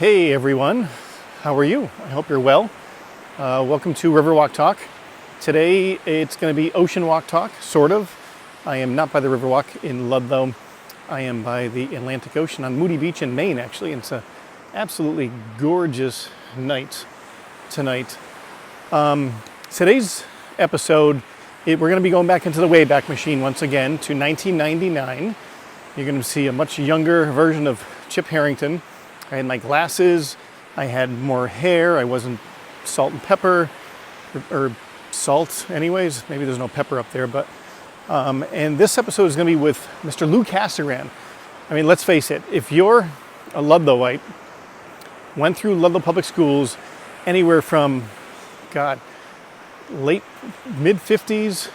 Hey everyone, how are you? I hope you're well. Welcome to Riverwalk Talk. Today it's going to be Ocean Walk Talk, sort of. I am not by the Riverwalk in Ludlow. I am by the Atlantic Ocean on Moody Beach in Maine, actually. It's an absolutely gorgeous night tonight. Today's episode, we're going to be going back into the Wayback Machine once again to 1999. You're going to see a much younger version of Chip Harrington. I had my glasses, I had more hair, I wasn't salt and pepper, or salt anyways, maybe there's no pepper up there, but, and this episode is going to be with Mr. Lou Casagrande. I mean, let's face it, if you're a Ludlowite, went through Ludlow Public Schools anywhere from, late mid-50s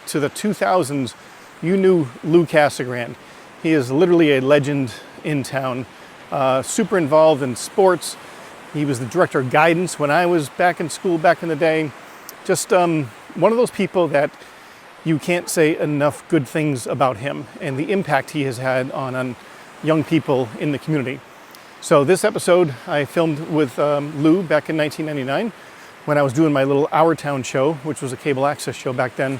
to the 2000s, you knew Lou Casagrande. He is literally a legend in town. Super involved in sports. He was the director of guidance when I was back in school back in the day. Just one of those people that you can't say enough good things about him and the impact he has had on young people in the community. So this episode I filmed with Lou back in 1999 when I was doing my little Our Town show, which was a cable access show back then.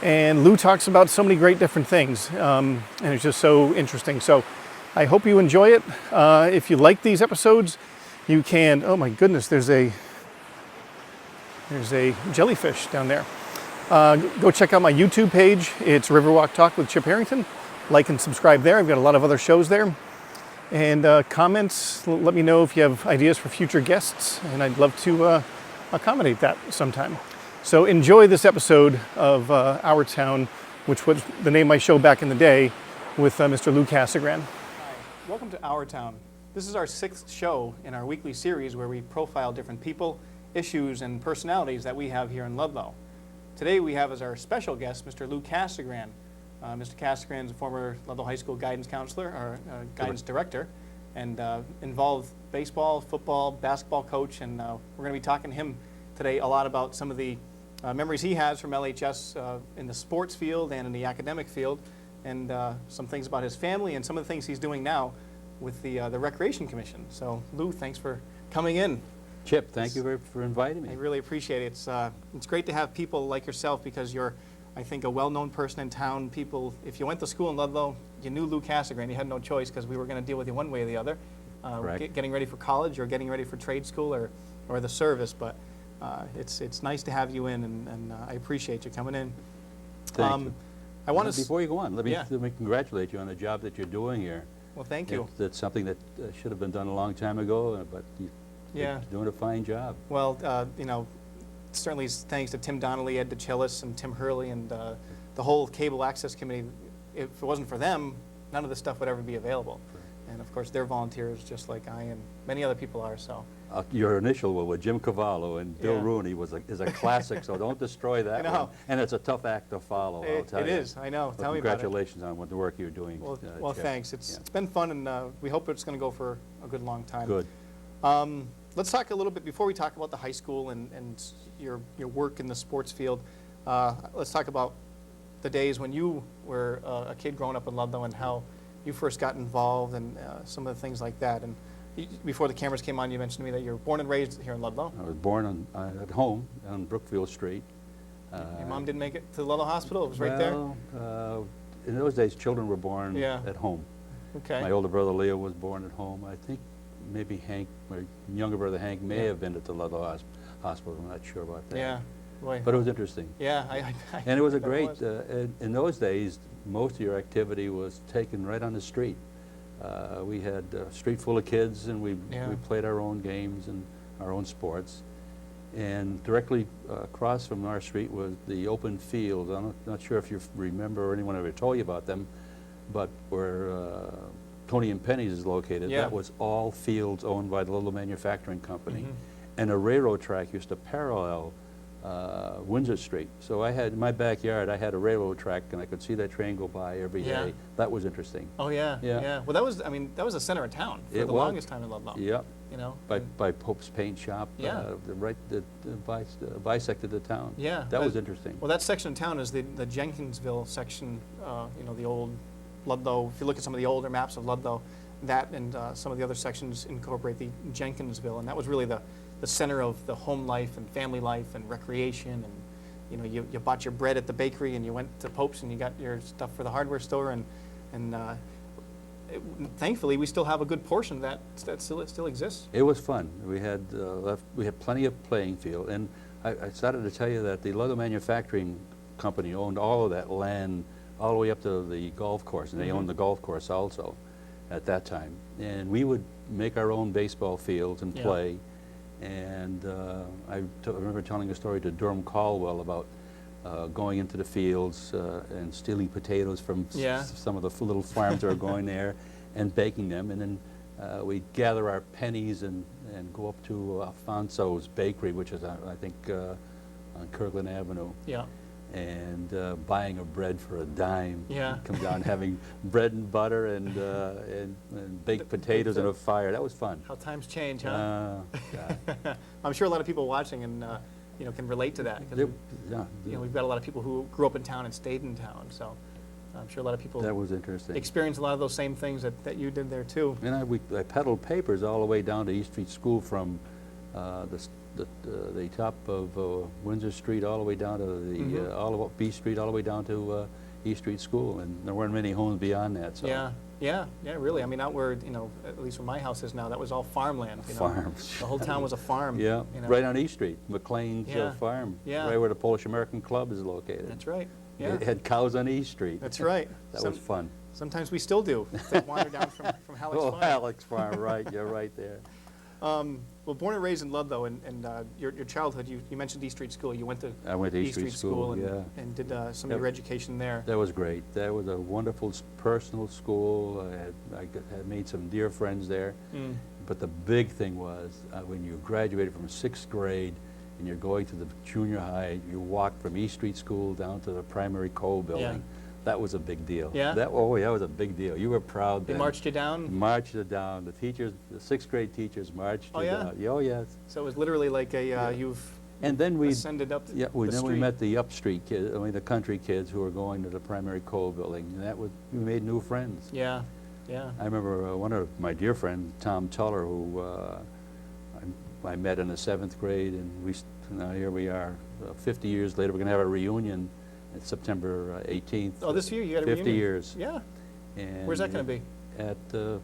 And Lou talks about so many great different things, and it's just so interesting. So I hope you enjoy it. If you like these episodes, you can, oh my goodness, there's a jellyfish down there. Go check out my YouTube page. It's Riverwalk Talk with Chip Harrington. Like and subscribe there. I've got a lot of other shows there. And comments, let me know if you have ideas for future guests, and I'd love to accommodate that sometime. So enjoy this episode of Our Town, which was the name of my show back in the day, with Mr. Lou Casagrande. Hi, welcome to Our Town. This is our 6th show in our weekly series where we profile different people, issues, and personalities that we have here in Ludlow. Today we have as our special guest Mr. Lou Casagrande. Mr. Casagrande is a former Ludlow High School guidance counselor, or guidance director, and involved baseball, football, basketball coach, and we're going to be talking to him today a lot about some of the memories he has from LHS in the sports field and in the academic field, and some things about his family and some of the things he's doing now with the Recreation Commission. So, Lou, thanks for coming in. Chip, thank you for inviting me. I really appreciate it. It's great to have people like yourself because you're, I think, a well-known person in town. People, if you went to school in Ludlow, you knew Lou Casagrande. You had no choice because we were going to deal with you one way or the other. Getting ready for college or getting ready for trade school or the service, but it's nice to have you in, and I appreciate you coming in. Thank you. I want to before you go on, let me congratulate you on the job that you're doing here. Well, thank you. That's something that should have been done a long time ago, but you're doing a fine job. Well, you know, certainly thanks to Tim Donnelly, Ed DeChillis, and Tim Hurley, and the whole Cable Access Committee. If it wasn't for them, none of this stuff would ever be available. Right. And of course, they're volunteers just like I and many other people are. So. Your initial one with Jim Cavallo and Bill Rooney is a classic, so don't destroy that one. And it's a tough act to follow, I'll tell you. It is, I know. Tell me about it. Congratulations on the work you're doing. Well, thanks. It's been fun, and we hope it's going to go for a good long time. Good. Let's talk a little bit, before we talk about the high school and your work in the sports field, let's talk about the days when you were a kid growing up in Ludlow and how you first got involved and some of the things like that. And before the cameras came on, you mentioned to me that you were born and raised here in Ludlow. I was born at home on Brookfield Street. Your mom didn't make it to the Ludlow Hospital? It was right there? In those days, children were born at home. Okay. My older brother Leo was born at home. I think maybe Hank, my younger brother Hank, may have been at the Ludlow Hospital. I'm not sure about that. Yeah. Boy. But it was interesting. Yeah. And it was a great, in those days, most of your activity was taken right on the street. We had a street full of kids, and we played our own games and our own sports. And directly across from our street was the open field. I'm not sure if you remember or anyone ever told you about them, but where Tony and Penny's is located, that was all fields owned by the Ludlow Manufacturing Company. And a railroad track used to parallel Windsor Street. So I had, in my backyard, I had a railroad track, and I could see that train go by every day. That was interesting. Oh, yeah. Well, that was, I mean, that was the center of town for the longest time in Ludlow. Yep. You know? By Pope's Paint Shop, bisected the town. Yeah. That was interesting. Well, that section of town is the Jenkinsville section, you know, the old Ludlow, if you look at some of the older maps of Ludlow, that and some of the other sections incorporate the Jenkinsville, and that was really the center of the home life and family life and recreation. And you know, you bought your bread at the bakery and you went to Pope's and you got your stuff for the hardware store, and thankfully we still have a good portion of that still exists. It was fun. We had plenty of playing field, and I started to tell you that the Ludlow Manufacturing Company owned all of that land all the way up to the golf course, and they owned the golf course also at that time. And we would make our own baseball fields and play. And I remember telling a story to Durham Caldwell about going into the fields and stealing potatoes from some of the little farms that were going there and baking them. And then we'd gather our pennies and go up to Alfonso's Bakery, which is, I think, on Kirkland Avenue. Yeah. And buying a bread for a dime. Yeah. Come down having bread and butter and baked potatoes in a fire. That was fun. How times change, huh? I'm sure a lot of people watching and you know, can relate to that. You know, we've got a lot of people who grew up in town and stayed in town, so I'm sure a lot of people that was interesting. Experienced a lot of those same things that you did there too. And I peddled papers all the way down to East Street School from the top of Windsor Street all the way down to the all of B Street all the way down to East Street School, and there weren't many homes beyond that. So. Yeah, really. I mean, out where, you know, at least where my house is now, that was all farmland. You know? Farms. The whole town was a farm. Yeah, you know? Right on East Street, McLean's farm. Yeah. Right where the Polish American Club is located. That's right. Yeah. It had cows on East Street. That's right. That was fun. Sometimes we still do. They wander down from Halleck's Farm. Halleck's Farm, right. You're right there. Well, born and raised in Ludlow, and your childhood, you mentioned East Street School. You went to East Street School and did some of your education there. That was great. That was a wonderful personal school. I had made some dear friends there. But the big thing was when you graduated from 6th grade and you're going to the junior high, you walked from East Street School down to the primary coal building. Yeah. That was a big deal. Yeah? That was a big deal. You were proud then. They marched you down? Marched you down. The teachers, the 6th grade teachers marched you down. Oh, yes. So it was literally like you've and then we ascended up the then street. we met the upstreet kids, the country kids who were going to the primary coal building. And we made new friends. Yeah, yeah. I remember one of my dear friends, Tom Tuller, who I met in the 7th grade, and now here we are, 50 years later. We're going to have a reunion. It's September 18th. Oh, this year you got a reunion? 50 years. Yeah. And where's that going to be? At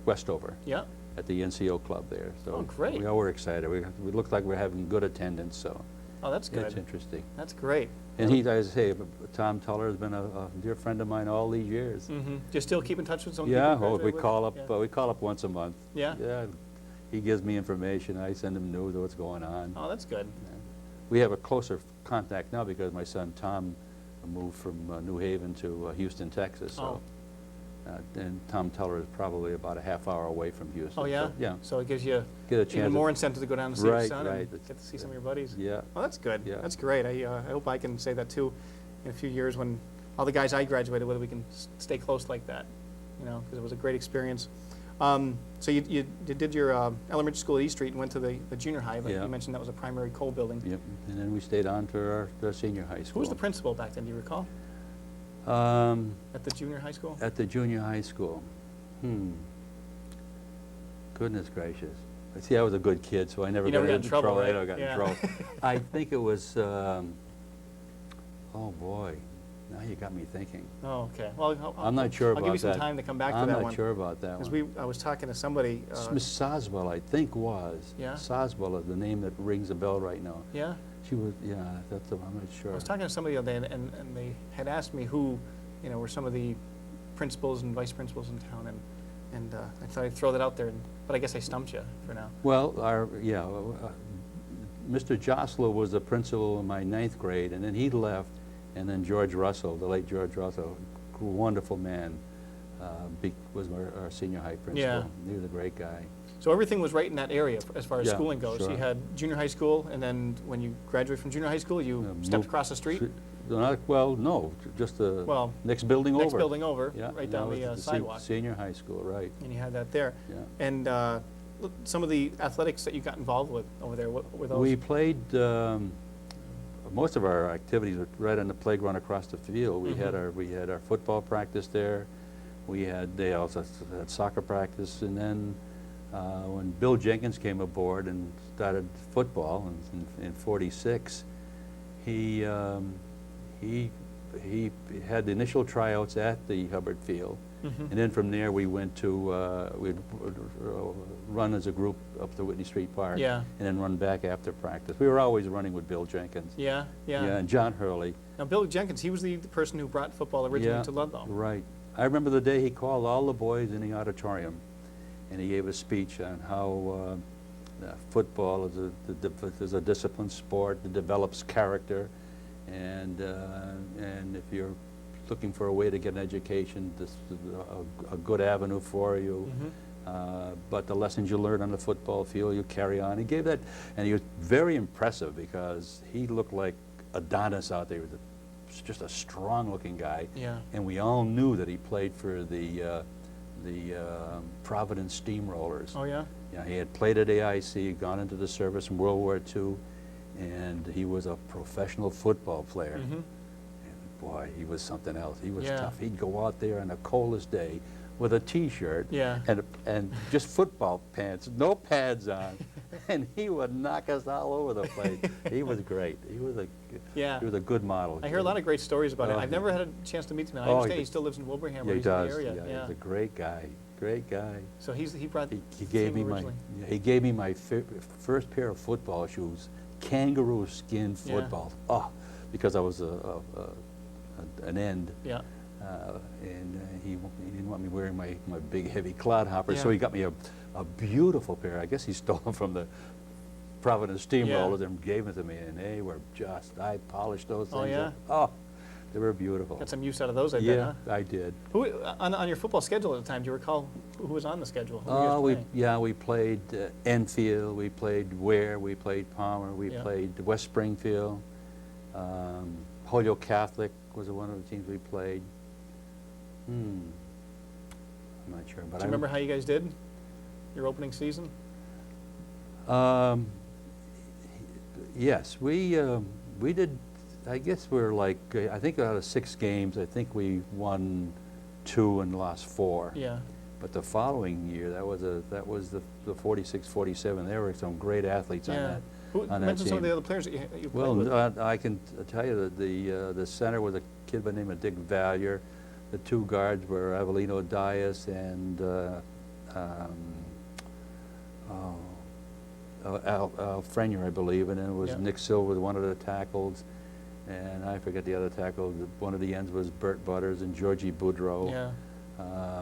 Westover. Yeah. At the NCO club there. So great. We all were excited. We looked like we're having good attendance. So. Oh, that's good. It's interesting. That's great. And as I say, Tom Tuller has been a dear friend of mine all these years. Do you still keep in touch with some people? Yeah. We call up. We call up once a month. Yeah. Yeah. He gives me information. I send him news of what's going on. Oh, that's good. We have a closer contact now because my son Tom moved from New Haven to Houston, Texas. So, and Tom Tuller is probably about a half hour away from Houston. Oh, yeah? So, yeah. So it gives you a chance even more incentive to go down to see your son and get to see some of your buddies. Yeah. Oh, that's good. Yeah. That's great. I hope I can say that too in a few years when all the guys I graduated with, we can stay close like that, you know, because it was a great experience. So you did your elementary school at East Street and went to the junior high, but you mentioned that was a primary coal building. Yep, and then we stayed on to our senior high school. Who was the principal back then, do you recall? At the junior high school? At the junior high school. Goodness gracious. See, I was a good kid, so I never got in trouble. Right? I never got in trouble. I think it was, oh boy. Now you got me thinking. Oh, okay. Well, I'm not sure about that. I'll give you some time to come back to that one. I'm not sure about that one. Because I was talking to somebody. Miss Soswell, I think, was. Yeah. Soswell is the name that rings a bell right now. Yeah. She was. Yeah, I'm not sure. I was talking to somebody the other day, and they had asked me who, were some of the principals and vice principals in town, and I thought I'd throw that out there, but I guess I stumped you for now. Well, Mr. Josler was the principal in my 9th grade, and then he left. And then George Russell, the late George Russell, a wonderful man, was our senior high principal. Yeah. He was a great guy. So everything was right in that area as far as schooling goes. Sure. So you had junior high school, and then when you graduated from junior high school, you stepped across the street? No, just the next building over. Next building over, right down the sidewalk. Senior high school, right. And you had that there. Yeah. And some of the athletics that you got involved with over there, what were those? We played... most of our activities were right on the playground across the field. We had our football practice there. They also had soccer practice, and then when Bill Jenkins came aboard and started football in '46, he had the initial tryouts at the Hubbard Field, and then from there we went to we'd run as a group up to Whitney Street Park, and then run back after practice. We were always running with Bill Jenkins. Yeah, and John Hurley. Now Bill Jenkins, he was the person who brought football originally to Ludlow. Right. I remember the day he called all the boys in the auditorium, and he gave a speech on how football is a disciplined sport that develops character, and if you're looking for a way to get an education, this is a good avenue for you. But the lessons you learn on the football field, you carry on. He gave that, and he was very impressive because he looked like Adonis out there. Just a strong-looking guy, and we all knew that he played for the Providence Steamrollers. Oh yeah. Yeah, he had played at AIC, gone into the service in World War II, and he was a professional football player. And boy, he was something else. He was tough. He'd go out there on the coldest day with a T-shirt and just football pants, no pads on, and he would knock us all over the place. He was great. He was a good model. I hear a lot of great stories about him. I've never had a chance to meet him. I understand he still lives in Wilbraham, or he's in the area. Yeah, he's a great guy. Great guy. So he brought. He gave me my first pair of football shoes, kangaroo skin footballs. Oh, because I was an end. Yeah. And he didn't want me wearing my big heavy clodhopper, so he got me a beautiful pair. I guess he stole them from the Providence Steamrollers and gave them to me, and they were I polished those things. Oh yeah. Up. Oh, they were beautiful. Got some use out of those, I bet, huh? I did. Who on your football schedule at the time? Do you recall who was on the schedule? We played Enfield, we played Ware, we played Palmer, we played West Springfield. Holyoke Catholic was one of the teams we played. I'm not sure, but do you remember how you guys did your opening season? Yes, we did. I guess we're like, I think out of 6 games, I think we won 2 and lost 4. Yeah. But the following year, that was the 46-47. There were some great athletes on that. Who mentioned some of the other players that you played with? I can tell you that the center was a kid by the name of Dick Valier. The 2 guards were Avelino Dias and Al Frenier, I believe, and then it was Nick Silver, one of the tackles, and I forget the other tackle. One of the ends was Bert Butters and Georgie Boudreau. Yeah.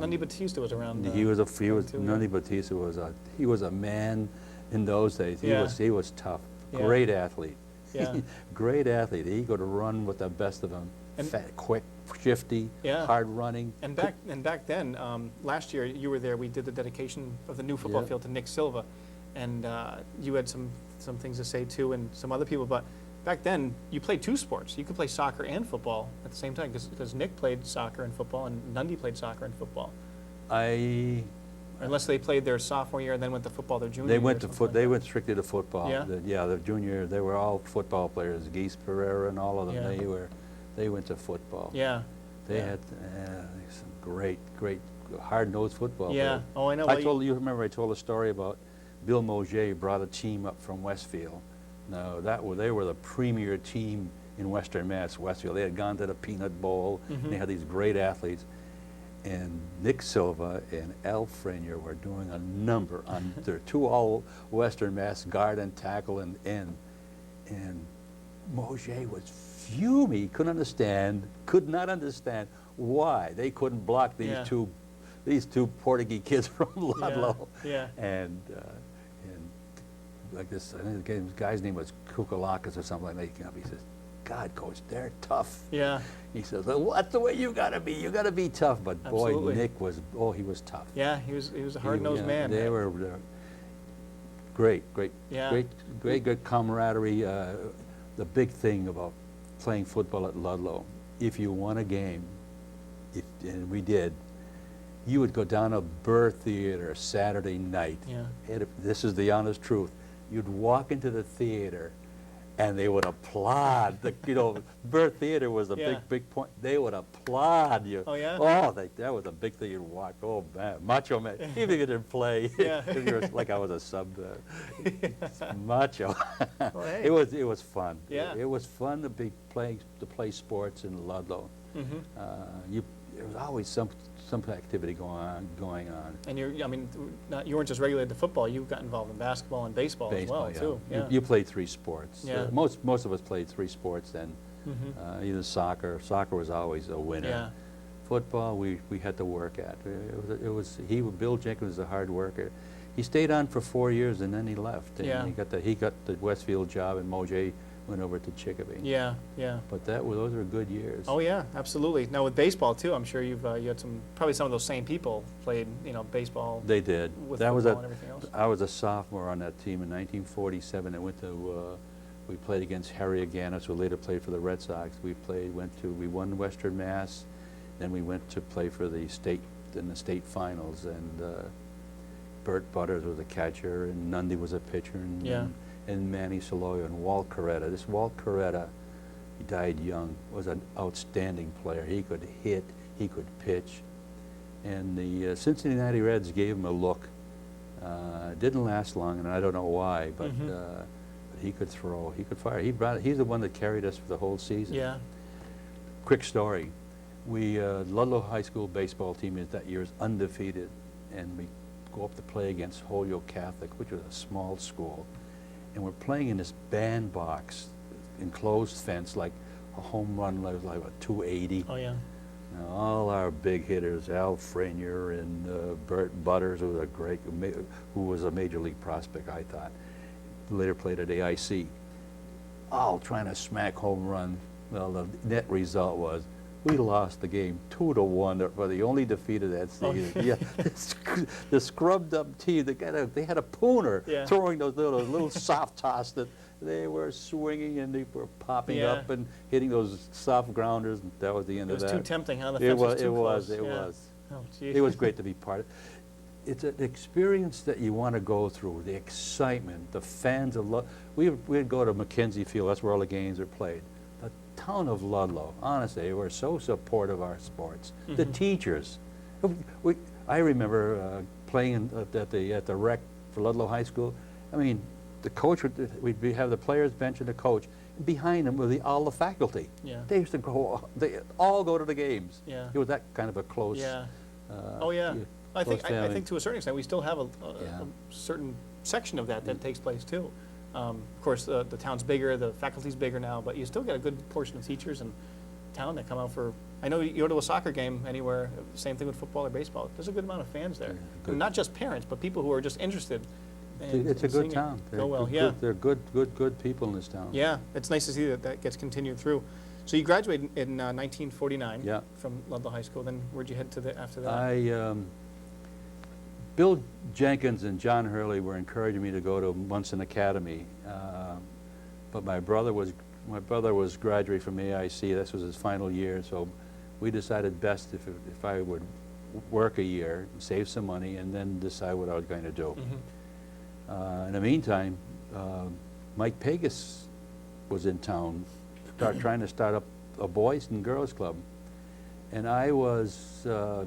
Nundy Batista was around. Nundy Batista was a man in those days. He was tough. Great athlete. Yeah. Great athlete. He could run with the best of them. Fat, quick, shifty, hard running. And back then, last year you were there. We did the dedication of the new football field to Nick Silva, and you had some things to say too, and some other people. But back then, you played 2 sports. You could play soccer and football at the same time, because Nick played soccer and football, and Nundy played soccer and football. Unless they played their sophomore year and then went to football their junior year. They went strictly to football. Yeah. The junior, they were all football players. Geese Pereira and all of them. Yeah. They went to football. Yeah. They had some great hard-nosed football Yeah. players. Oh, I know. You remember I told a story about Bill Mosier brought a team up from Westfield. Now they were the premier team in Western Mass. Westfield. They had gone to the Peanut Bowl. And they had these great athletes. And Nick Silva and Al Frenier were doing a number on their 2 all Western Mass guard and tackle and end. And Mosier was fuming. He could not understand why they couldn't block these two Portuguese kids from Ludlow. Yeah. And like this, I think the guy's name was Kukalakis or something like that. He says, "God, coach, they're tough." Yeah. He says, "Well, that's the way you gotta be. You gotta be tough." But Absolutely. boy, Nick was tough. Yeah, he was a hard-nosed man. They were great camaraderie. The big thing about playing football at Ludlow, if you won a game, and we did, you would go down to Burr Theater Saturday night. Yeah. And this is the honest truth. You'd walk into the theater, and they would applaud. You know, Burr Theater was a big point. They would applaud you. Oh, yeah? Oh, that was a big thing you'd watch. Oh, man, Macho Man. Even if you didn't play, Yeah. if you were, like I was a sub, Macho. Well, hey. It was fun. Yeah. It was fun to play sports in Ludlow. There was always some activity going on. And you weren't just regulated to football. You got involved in basketball and baseball as well, yeah. too. Yeah. You played 3 sports. Yeah. Most of us played 3 sports then. Either soccer. Soccer was always a winner. Yeah. Football, we had to work at. Bill Jenkins was a hard worker. He stayed on for 4 years and then he left. And Yeah. he got the Westfield job, and Mojay went over to Chicopee. Yeah, yeah. But those were good years. Oh yeah, absolutely. Now with baseball too, I'm sure you had probably some of those same people played, baseball. They did. With That was football and everything else. I was a sophomore on that team in 1947. I went to. We played against Harry Aganis, who later played for the Red Sox. We won Western Mass, then we went to play for the state in the state finals, and Bert Butters was a catcher, and Nundy was a pitcher, and Manny Soloyo and Walt Coretta. This Walt Coretta, he died young, was an outstanding player. He could hit, he could pitch, and the Cincinnati Reds gave him a look. Didn't last long, and I don't know why, but he could throw, he could fire. He's the one that carried us for the whole season. Yeah. Quick story. Ludlow High School baseball team that year is undefeated, and we go up to play against Holyoke Catholic, which was a small school, and we're playing in this bandbox, enclosed fence, like a home run was like a 280. Oh yeah. Now, all our big hitters, Al Frenier and Bert Butters, who was a major league prospect, I thought. Later played at AIC. All trying to smack home run. Well, the net result was we lost the game 2-1. We're the only defeat of that season. Oh. Yeah, the scrubbed up team. They had a pooner throwing those little soft toss that they were swinging and they were popping up and hitting those soft grounders. And that was the end of that. It was too tempting, huh? The fence was too close. It was. Oh, geez. It was great to be part of. It's an experience that you want to go through. The excitement, the fans of Ludlow. We'd go to Mackenzie Field. That's where all the games are played. The town of Ludlow, honestly, they were so supportive of our sports. The teachers. I remember playing at the rec for Ludlow High School. I mean, the coach we'd have the players bench and the coach. And behind them were all the faculty. Yeah. They used to go. They all go to the games. Yeah. It was that kind of a close. Yeah. Oh yeah. I think to a certain extent we still have a certain section of that takes place too. Of course, the town's bigger, the faculty's bigger now, but you still get a good portion of teachers in town that come out for. I know you go to a soccer game anywhere. Same thing with football or baseball. There's a good amount of fans there, and not just parents, but people who are just interested. It's a good town. They're good people in this town. Yeah, it's nice to see that gets continued through. So you graduated in 1949 from Ludlow High School. Then where'd you head to after that? Bill Jenkins and John Hurley were encouraging me to go to Munson Academy, but my brother was graduating from AIC. This was his final year, so we decided best if I would work a year, save some money, and then decide what I was going to do. In the meantime, Mike Pegas was in town, trying to start up a boys and girls club. And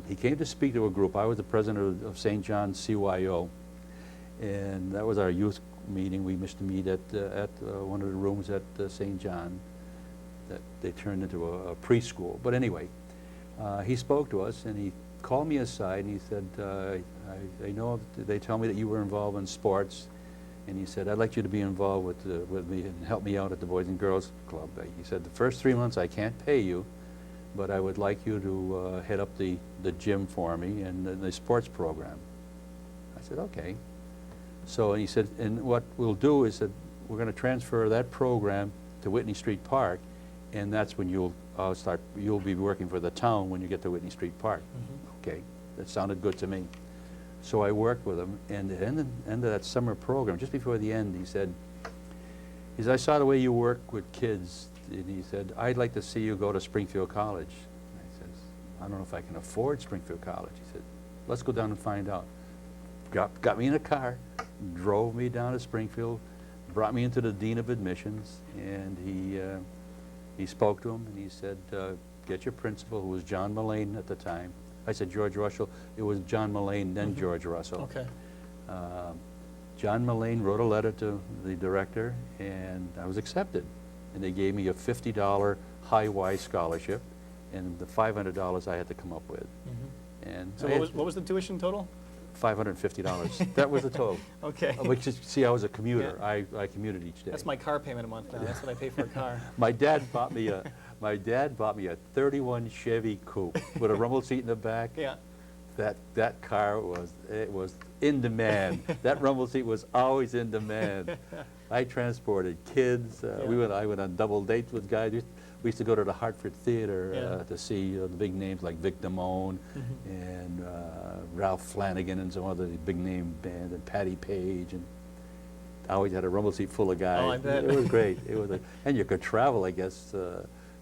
he came to speak to a group. I was the president of St. John's CYO, and that was our youth meeting. We used to meet at one of the rooms at St. John that they turned into a preschool. But anyway, he spoke to us, and he called me aside, and he said, I know they tell me that you were involved in sports, and he said, I'd like you to be involved with me and help me out at the Boys and Girls Club. He said, the first 3 months I can't pay you, but I would like you to head up the gym for me and the sports program. I said, okay. So he said, and what we'll do is that we're going to transfer that program to Whitney Street Park, and that's when you'll be working for the town when you get to Whitney Street Park. Okay, that sounded good to me. So I worked with him, and at the end of that summer program, just before the end, he said, I saw the way you work with kids, and he said, I'd like to see you go to Springfield College. And I said, I don't know if I can afford Springfield College. He said, let's go down and find out. Got me in a car, drove me down to Springfield, brought me into the dean of admissions, and he spoke to him, and he said, get your principal, who was John Mullane at the time. I said George Russell. It was John Mullane, then George Russell. Okay. John Mullane wrote a letter to the director, and I was accepted. And they gave me a $50 high-Y scholarship, and the $500 I had to come up with. And so what was the tuition total? $550. That was the total. Okay. But you see, I was a commuter. Yeah. I commuted each day. That's my car payment a month now. That's what I pay for a car. My dad bought me a 31 Chevy Coupe with a rumble seat in the back. Yeah. That car was in demand. That rumble seat was always in demand. I transported kids. I went on double dates with guys. We used to go to the Hartford Theater to see the big names like Vic Damone and Ralph Flanagan and some other big name bands, and Patty Page, and I always had a rumble seat full of guys. Oh, I bet. It was great. It was, and you could travel, I guess,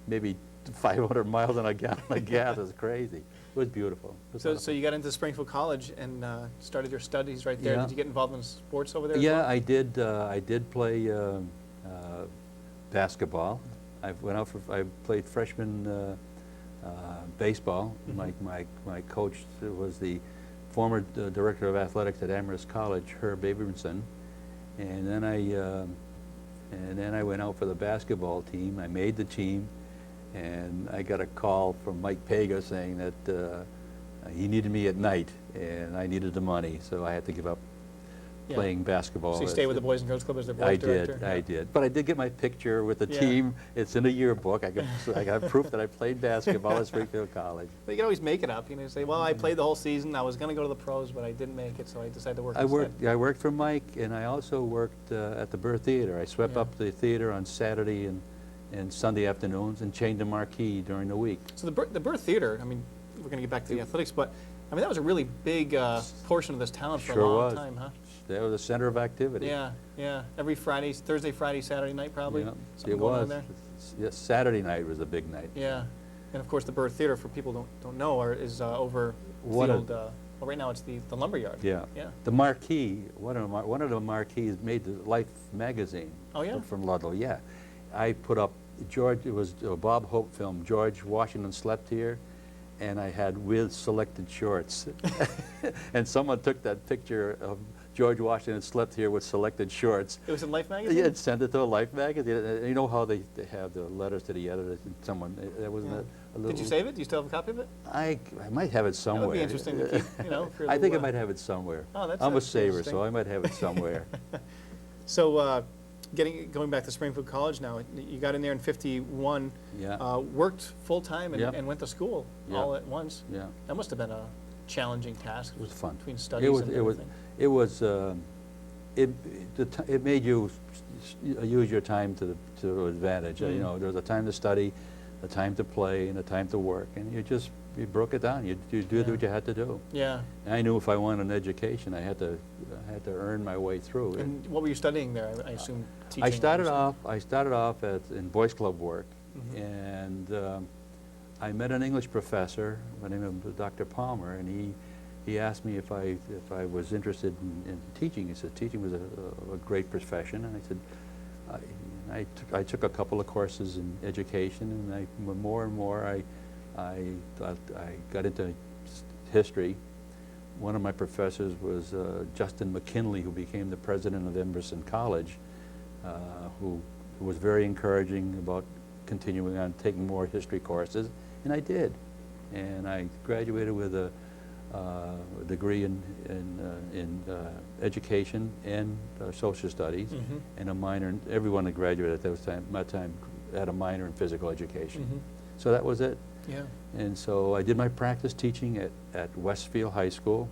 maybe 500 miles on a gallon of gas. It was crazy. It was beautiful. It was so you got into Springfield College and started your studies right there. Yeah. Did you get involved in sports over there? as Yeah, well? I did. I did play basketball. I played freshman baseball. My coach was the former director of athletics at Amherst College, Herb Abramson, and then I went out for the basketball team. I made the team, and I got a call from Mike Pega saying that he needed me at night, and I needed the money, so I had to give up playing basketball. So you stayed with the Boys and Girls Club as their boys director? I did. But I did get my picture with the team. It's in a yearbook. I got proof that I played basketball at Springfield College. But you can always make it up. You know, say, well, I played the whole season. I was going to go to the pros, but I didn't make it, so I decided to work instead. I worked for Mike, and I also worked at the Burr Theater. I swept up the theater on Saturday and Sunday afternoons and chained the marquee during the week. So the Burr Theater, I mean, we're going to get back to the athletics, but I mean, that was a really big portion of this town for a long time, huh? They were the center of activity. Yeah, yeah. Every Friday, Thursday, Friday, Saturday night, probably. Yeah, Something it going was. on there. Yes, Saturday night was a big night. Yeah, and of course the Burr Theater, for people who don't know, is over field. Well, right now it's the lumberyard. Yeah. Yeah. The marquee, one of the marquees made the Life magazine. Oh yeah. From Ludlow. Yeah, I put up George. It was a Bob Hope film. George Washington slept here. And I had with selected shorts. And someone took that picture of George Washington slept here with selected shorts. It was in Life magazine? Yeah, and sent it to a Life magazine. And you know how they have the letters to the editor, and someone, that wasn't a little... Did you save it? Do you still have a copy of it? I might have it somewhere. That would be interesting to keep, you know, for I think I might have it somewhere. Oh, I'm a saver, so I might have it somewhere. So, going back to Springfield College now, you got in there in '51, worked full-time and went to school all at once. Yeah. That must have been a challenging task. It was fun. Between studies and everything. It made you use your time to advantage. You know, there was a time to study, a time to play, and a time to work, and you broke it down. You did what you had to do. Yeah. And I knew if I wanted an education, I had to earn my way through. And what were you studying there? I assume teaching. I started off in boys club work, and I met an English professor by the name of Dr. Palmer, and he asked me if I was interested in teaching. He said teaching was a great profession, and I said I took a couple of courses in education, and more and more I got into history. One of my professors was Justin McKinley, who became the president of Emerson College, who was very encouraging about continuing on taking more history courses, and I did. And I graduated with a degree in education and social studies, and a minor. Everyone that graduated at that time had a minor in physical education. So that was it. Yeah. And so I did my practice teaching at Westfield High School,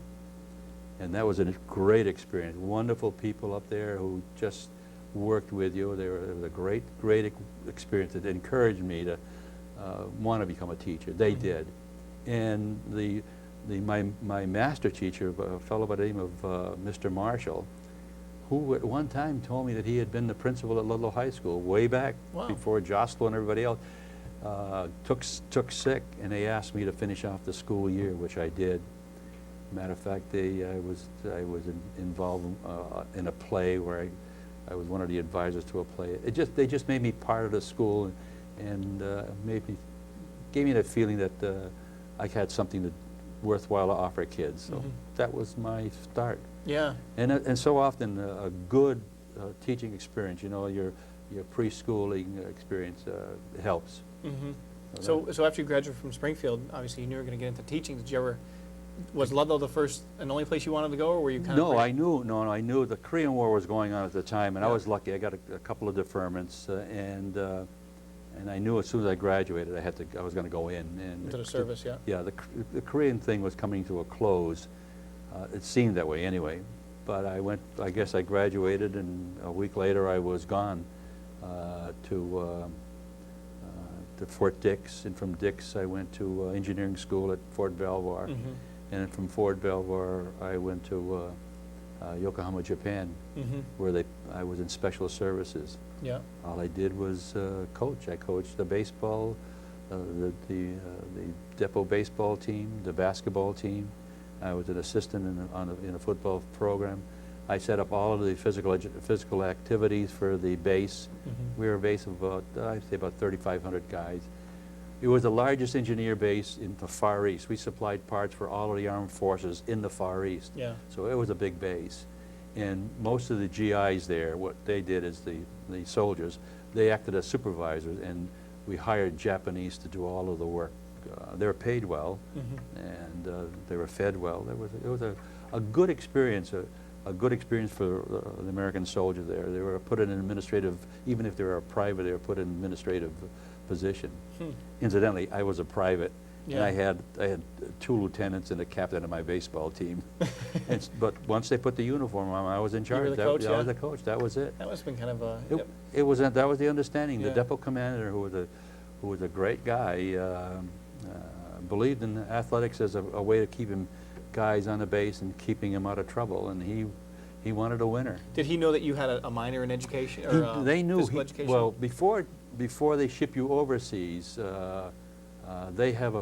and that was a great experience. Wonderful people up there who just worked with you. It was a great experience that encouraged me to want to become a teacher. They did. And my master teacher, a fellow by the name of Mr. Marshall, who at one time told me that he had been the principal at Ludlow High School way back before Jocelyn and everybody else, took sick, and they asked me to finish off the school year, which I did. Matter of fact, I was involved in a play where I was one of the advisors to a play. They just made me part of the school, and gave me that feeling that I had something worthwhile to offer kids. So that was my start. Yeah. And so often a good teaching experience, you know, your preschooling experience helps. So after you graduated from Springfield, obviously you knew you were going to get into teaching. Did you ever, was Ludlow the first and only place you wanted to go, or were you kind of? No, I knew the Korean War was going on at the time, and I was lucky. I got a couple of deferments, and I knew as soon as I graduated, I was going to go in. Into the service, yeah. Yeah, the Korean thing was coming to a close. It seemed that way anyway. But I guess I graduated, and a week later I was gone to Fort Dix, and from Dix I went to engineering school at Fort Belvoir, and from Fort Belvoir I went to Yokohama, Japan, where I was in special services. Yeah. All I did was coach. I coached the baseball, the depot baseball team, the basketball team. I was an assistant in a football program. I set up all of the physical activities for the base. We were a base of about, I'd say about 3,500 guys. It was the largest engineer base in the Far East. We supplied parts for all of the armed forces in the Far East. Yeah. So it was a big base. And most of the GIs there, what they did is the soldiers, they acted as supervisors, and we hired Japanese to do all of the work. They were paid well, and they were fed well. It was a good experience, a good experience for the American soldier there. They were put in an administrative, even if they were a private, they were put in an administrative position. Incidentally, I was a private, and I had 2 lieutenants and a captain of my baseball team. But once they put the uniform on, I was in charge. You were the coach, I was the coach. That was it. That must have been kind of a. That was the understanding. Yeah. The depot commander, who was a great guy, believed in athletics as a way to keep guys on the base and keeping him out of trouble, and he wanted a winner. Did he know that you had a minor in education or they knew physical education? Well, before they ship you overseas, they have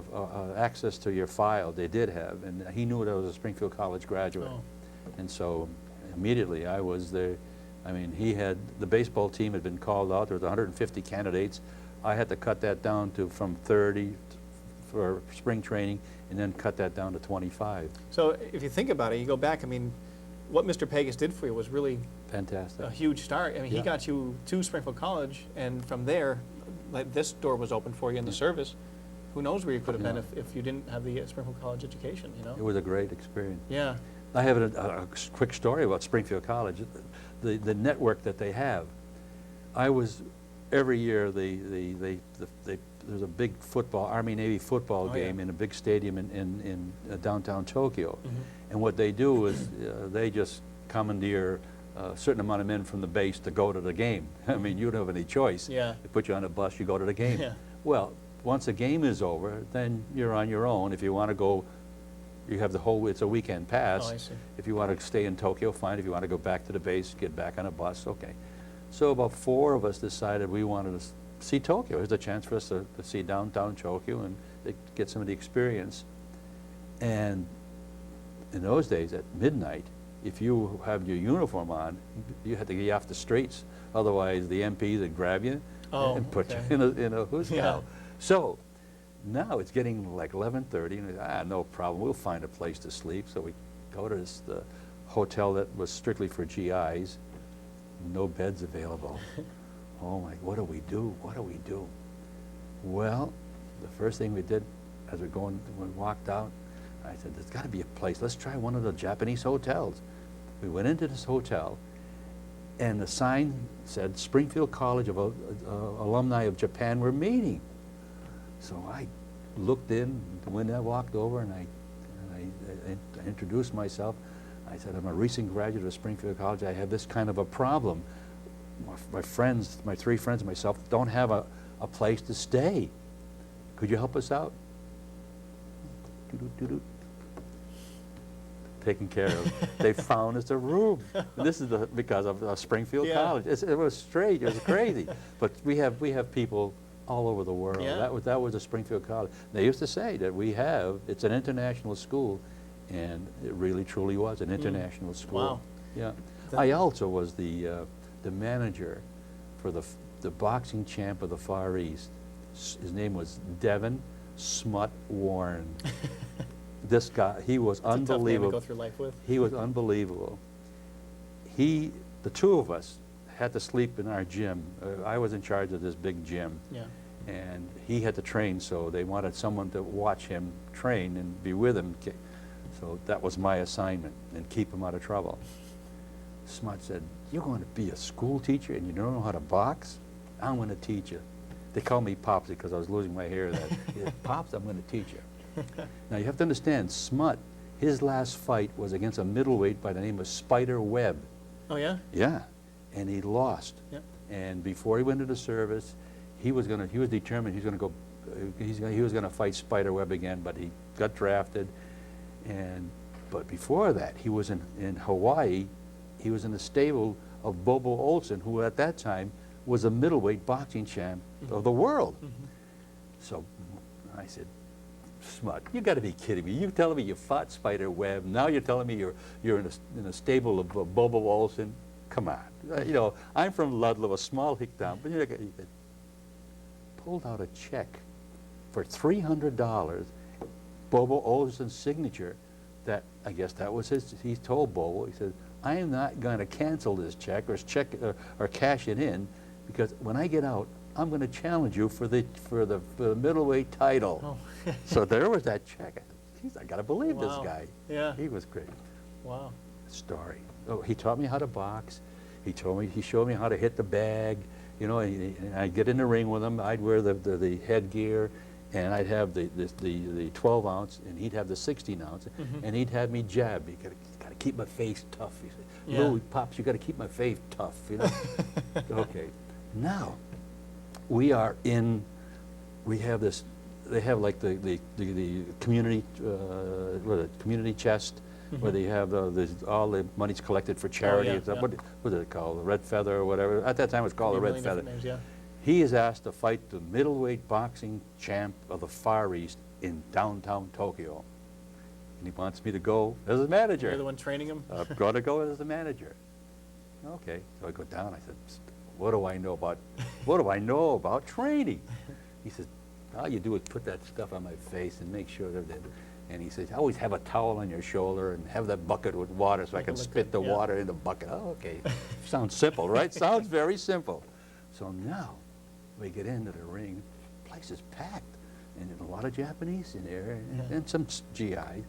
access to your file. They did have, and he knew that I was a Springfield College graduate, and so immediately I was there. I mean, the baseball team had been called out. There was 150 candidates. I had to cut that down from 30 for spring training, and then cut that down to 25. So if you think about it, you go back, I mean, what Mr. Pegas did for you was really fantastic. A huge start. I mean, he got you to Springfield College, and from there, like, this door was open for you in the service. Who knows where you could have been if you didn't have the Springfield College education, you know? It was a great experience. Yeah. I have a quick story about Springfield College. The network that they have. Every year there's a big Army-Navy football game in a big stadium in downtown Tokyo. And what they do is they just commandeer a certain amount of men from the base to go to the game. I mean, you don't have any choice. Yeah. They put you on a bus, you go to the game. Yeah. Well, once the game is over, then you're on your own. If you want to go, you have it's a weekend pass. Oh, I see. If you want to stay in Tokyo, fine. If you want to go back to the base, get back on a bus, okay. So about 4 of us decided we wanted to see Tokyo. Here's a chance for us to see downtown Tokyo and get some of the experience. And in those days, at midnight, if you have your uniform on, you had to get off the streets. Otherwise, the MPs would grab you and put you in a hoosegow. Yeah. So now it's getting like 11:30, and no problem. We'll find a place to sleep. So we go to the hotel that was strictly for GIs. No beds available. Oh my, what do we do? What do we do? Well, the first thing we did as we walked out, I said, there's got to be a place. Let's try one of the Japanese hotels. We went into this hotel, and the sign said, Springfield College of Alumni of Japan were meeting. So I looked in, when I walked over, and I introduced myself. I said, I'm a recent graduate of Springfield College. I have this kind of a problem. My 3 friends and myself don't have a place to stay. Could you help us out? Taken care of. They found us a room. And this is because of Springfield College. It was strange. It was crazy. But we have people all over the world. Yeah. That was a Springfield College. They used to say that it's an international school. And it really, truly was an international school. Wow. Yeah. I also was the the manager for the boxing champ of the Far East, his name was Devin Smut Warren. This guy, he was unbelievable. Tough name to go through life with. He was unbelievable. The two of us had to sleep in our gym. I was in charge of this big gym. Yeah. And he had to train, so they wanted someone to watch him train and be with him. So that was my assignment, and keep him out of trouble. Smut said, "You're going to be a school teacher and you don't know how to box? I'm going to teach you." They called me Pops because I was losing my hair. He said, "Pops, I'm going to teach you." Now you have to understand, Smut, his last fight was against a middleweight by the name of Spider Webb. Oh yeah? Yeah, and he lost. Yep. And before he went into service, he was determined he was gonna fight Spider Webb again, but he got drafted. But before that, he was in Hawaii. He was in the stable of Bobo Olson, who at that time was a middleweight boxing champ of the world. So I said, "Smut, you got to be kidding me! You telling me you fought Spider Webb? Now you're telling me you're in a stable of Bobo Olson? Come on, you know, I'm from Ludlow, a small hick town, but you pulled out a check for $300, Bobo Olson's signature. That, I guess that was his. He told Bobo, he said, "I am not going to cancel this check or cash it in, because when I get out, I'm going to challenge you for the middleweight title." Oh. So there was that check. I got to believe this Wow. guy. Yeah. He was great. Wow. Story. Oh, he taught me how to box. He showed me how to hit the bag. You know, and I'd get in the ring with him. I'd wear the headgear, and I'd have the 12 ounce, and he'd have the 16 ounce, and he'd have me jab. You got to keep my face tough. He said, Yeah. "Lou, Pops, you got to keep my face tough." You know. Okay. Now, we have this. They have like the community community chest, where they have all the money's collected for charity. Oh, yeah, What was it called? The Red Feather or whatever. At that time, it was called the Red Feather. Names, yeah. He is asked to fight the middleweight boxing champ of the Far East in downtown Tokyo, and he wants me to go as a manager. You're the one training him? I'm going to go as a manager. Okay, so I go down. I said, "What do I know about training?" He said, "All you do is put that stuff on my face and make sure that." And he says, "Always have a towel on your shoulder and have that bucket with water so I can spit the water in the bucket." Oh, okay. Sounds simple, right? Sounds very simple. So now we get into the ring. The place is packed, and there's a lot of Japanese in there, and some GI.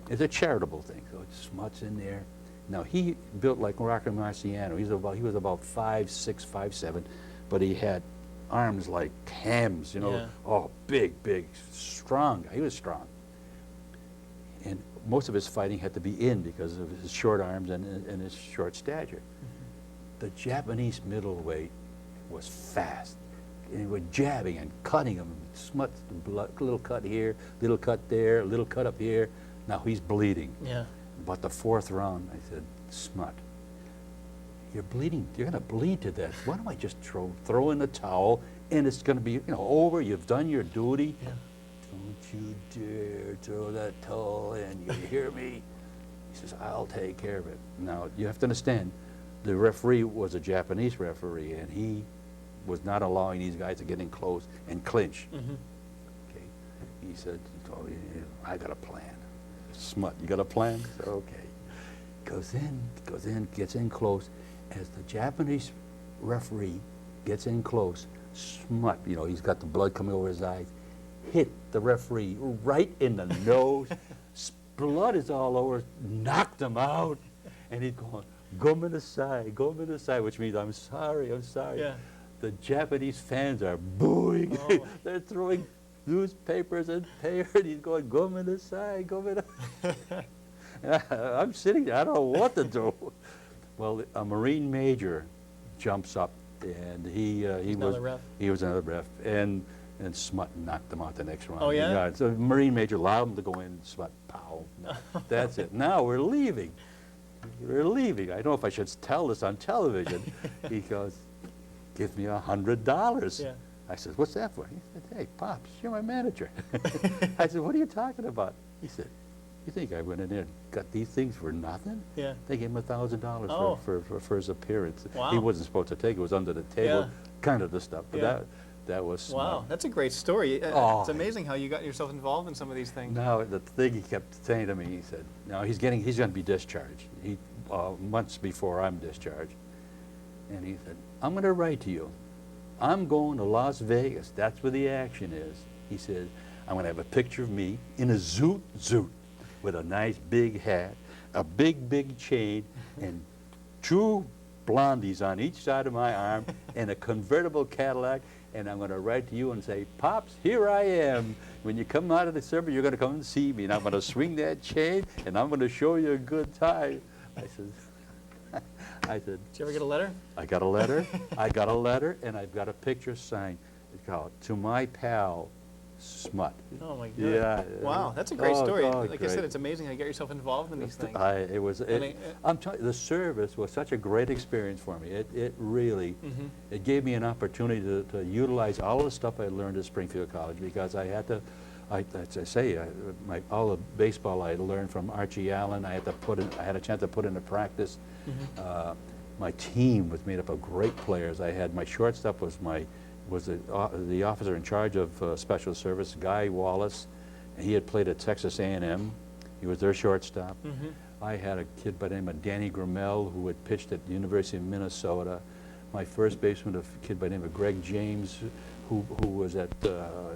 It's a charitable thing, so it's Smut's in there. Now he built like Rocky Marciano. He was about 5'6", 5'7", but he had arms like hams, you know. Yeah. Oh, big, strong guy. He was strong. And most of his fighting had to be in because of his short arms and his short stature. The Japanese middleweight was fast. And he was jabbing and cutting him. Smut, little cut here, little cut there, little cut up here. Now he's bleeding. Yeah. But the fourth round, I said, "Smut, you're bleeding. You're going to bleed to death. Why don't I just throw in the towel, and it's going to be over. You've done your duty." Yeah. "Don't you dare throw that towel in. You hear me?" He says, "I'll take care of it." Now, you have to understand, the referee was a Japanese referee, and he was not allowing these guys to get in close and clinch. Okay. He said, "Oh, yeah, I got a plan." "Smut, you got a plan?" Okay. Goes in, gets in close. As the Japanese referee gets in close, Smut, he's got the blood coming over his eyes, hit the referee right in the nose. Blood is all over, knocked him out. And he's going, "Gomenasai," which means I'm sorry. Yeah. The Japanese fans are booing. Oh. They're throwing newspapers and paper, and he's going, "Gomenasai." I'm sitting there, I don't know what to do. Well, a Marine major jumps up, and he was another ref, and Smut knocked him out the next round. Oh, yeah? So the Marine major allowed him to go in, and Smut, pow. That's it. Now we're leaving. I don't know if I should tell this on television. He goes, "Give me $100. Yeah. I said, "What's that for?" He said, "Hey, Pops, you're my manager." I said, "What are you talking about?" He said, You think I went in there and got these things for nothing? Yeah. They gave him $1,000 Oh. for his appearance. Wow. He wasn't supposed to take it. It was under the table, Yeah. kind of the stuff. But Yeah. that was smart. Wow, that's a great story. Oh. It's amazing how you got yourself involved in some of these things. Now, the thing he kept saying to me, he said, no, he's going to be discharged. Months before I'm discharged. And he said, I'm going to write to you. I'm going to Las Vegas. That's where the action is. He said, I'm going to have a picture of me in a zoot with a nice big hat, a big chain, and two blondies on each side of my arm, and a convertible Cadillac. And I'm going to write to you and say, Pops, here I am. When you come out of the service, you're going to come and see me. And I'm going to swing that chain, and I'm going to show you a good time. I said, Did you ever get a letter? I got a letter. I got a letter, and I've got a picture signed. It's called, to my pal, Smut. Oh my God. Yeah. Wow, that's a great story. Like great. I said, it's amazing how you get yourself involved in these things. I'm telling you, the service was such a great experience for me. It really, it gave me an opportunity to utilize all of the stuff I learned at Springfield College, because I had to, as I say, all the baseball I learned from Archie Allen, I had a chance to put into practice. My team was made up of great players. I had, my shortstop was the officer in charge of special service, Guy Wallace, and he had played at Texas A&M. He was their shortstop. I had a kid by the name of Danny Grimmel, who had pitched at the University of Minnesota. My first baseman, a kid by the name of Greg James, who was at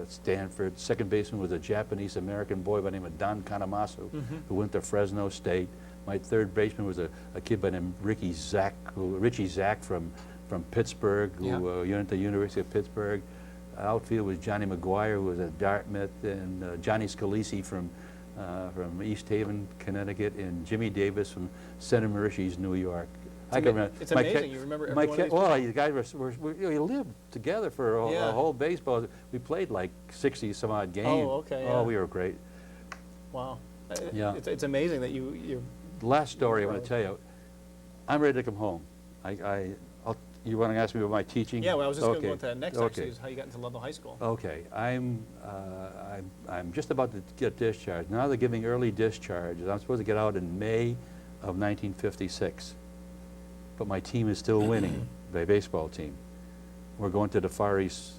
Stanford. Second baseman was a Japanese-American boy by the name of Don Kanemasu, who went to Fresno State. My third baseman was a kid by the name of Richie Zach from Pittsburgh, who went to the University of Pittsburgh. Outfield was Johnny McGuire, who was at Dartmouth, and Johnny Scalisi from East Haven, Connecticit, and Jimmy Davis from Center Mauritius, New York. I can remember. It's amazing. You remember every one of these people? Well, you guys we lived together for a whole baseball. We played like 60-some-odd games. Oh, okay. Oh, we were great. Wow. Yeah. It's amazing that you. Last story I want to tell you. I'm ready to come home. You want to ask me about my teaching? Yeah, well, I was just going to go into that next. Okay. Actually, is how you got into Ludlow High School. Okay, I'm just about to get discharged. Now they're giving early discharges. I'm supposed to get out in May of 1956, but my team is still winning. The baseball team. We're going to the Far East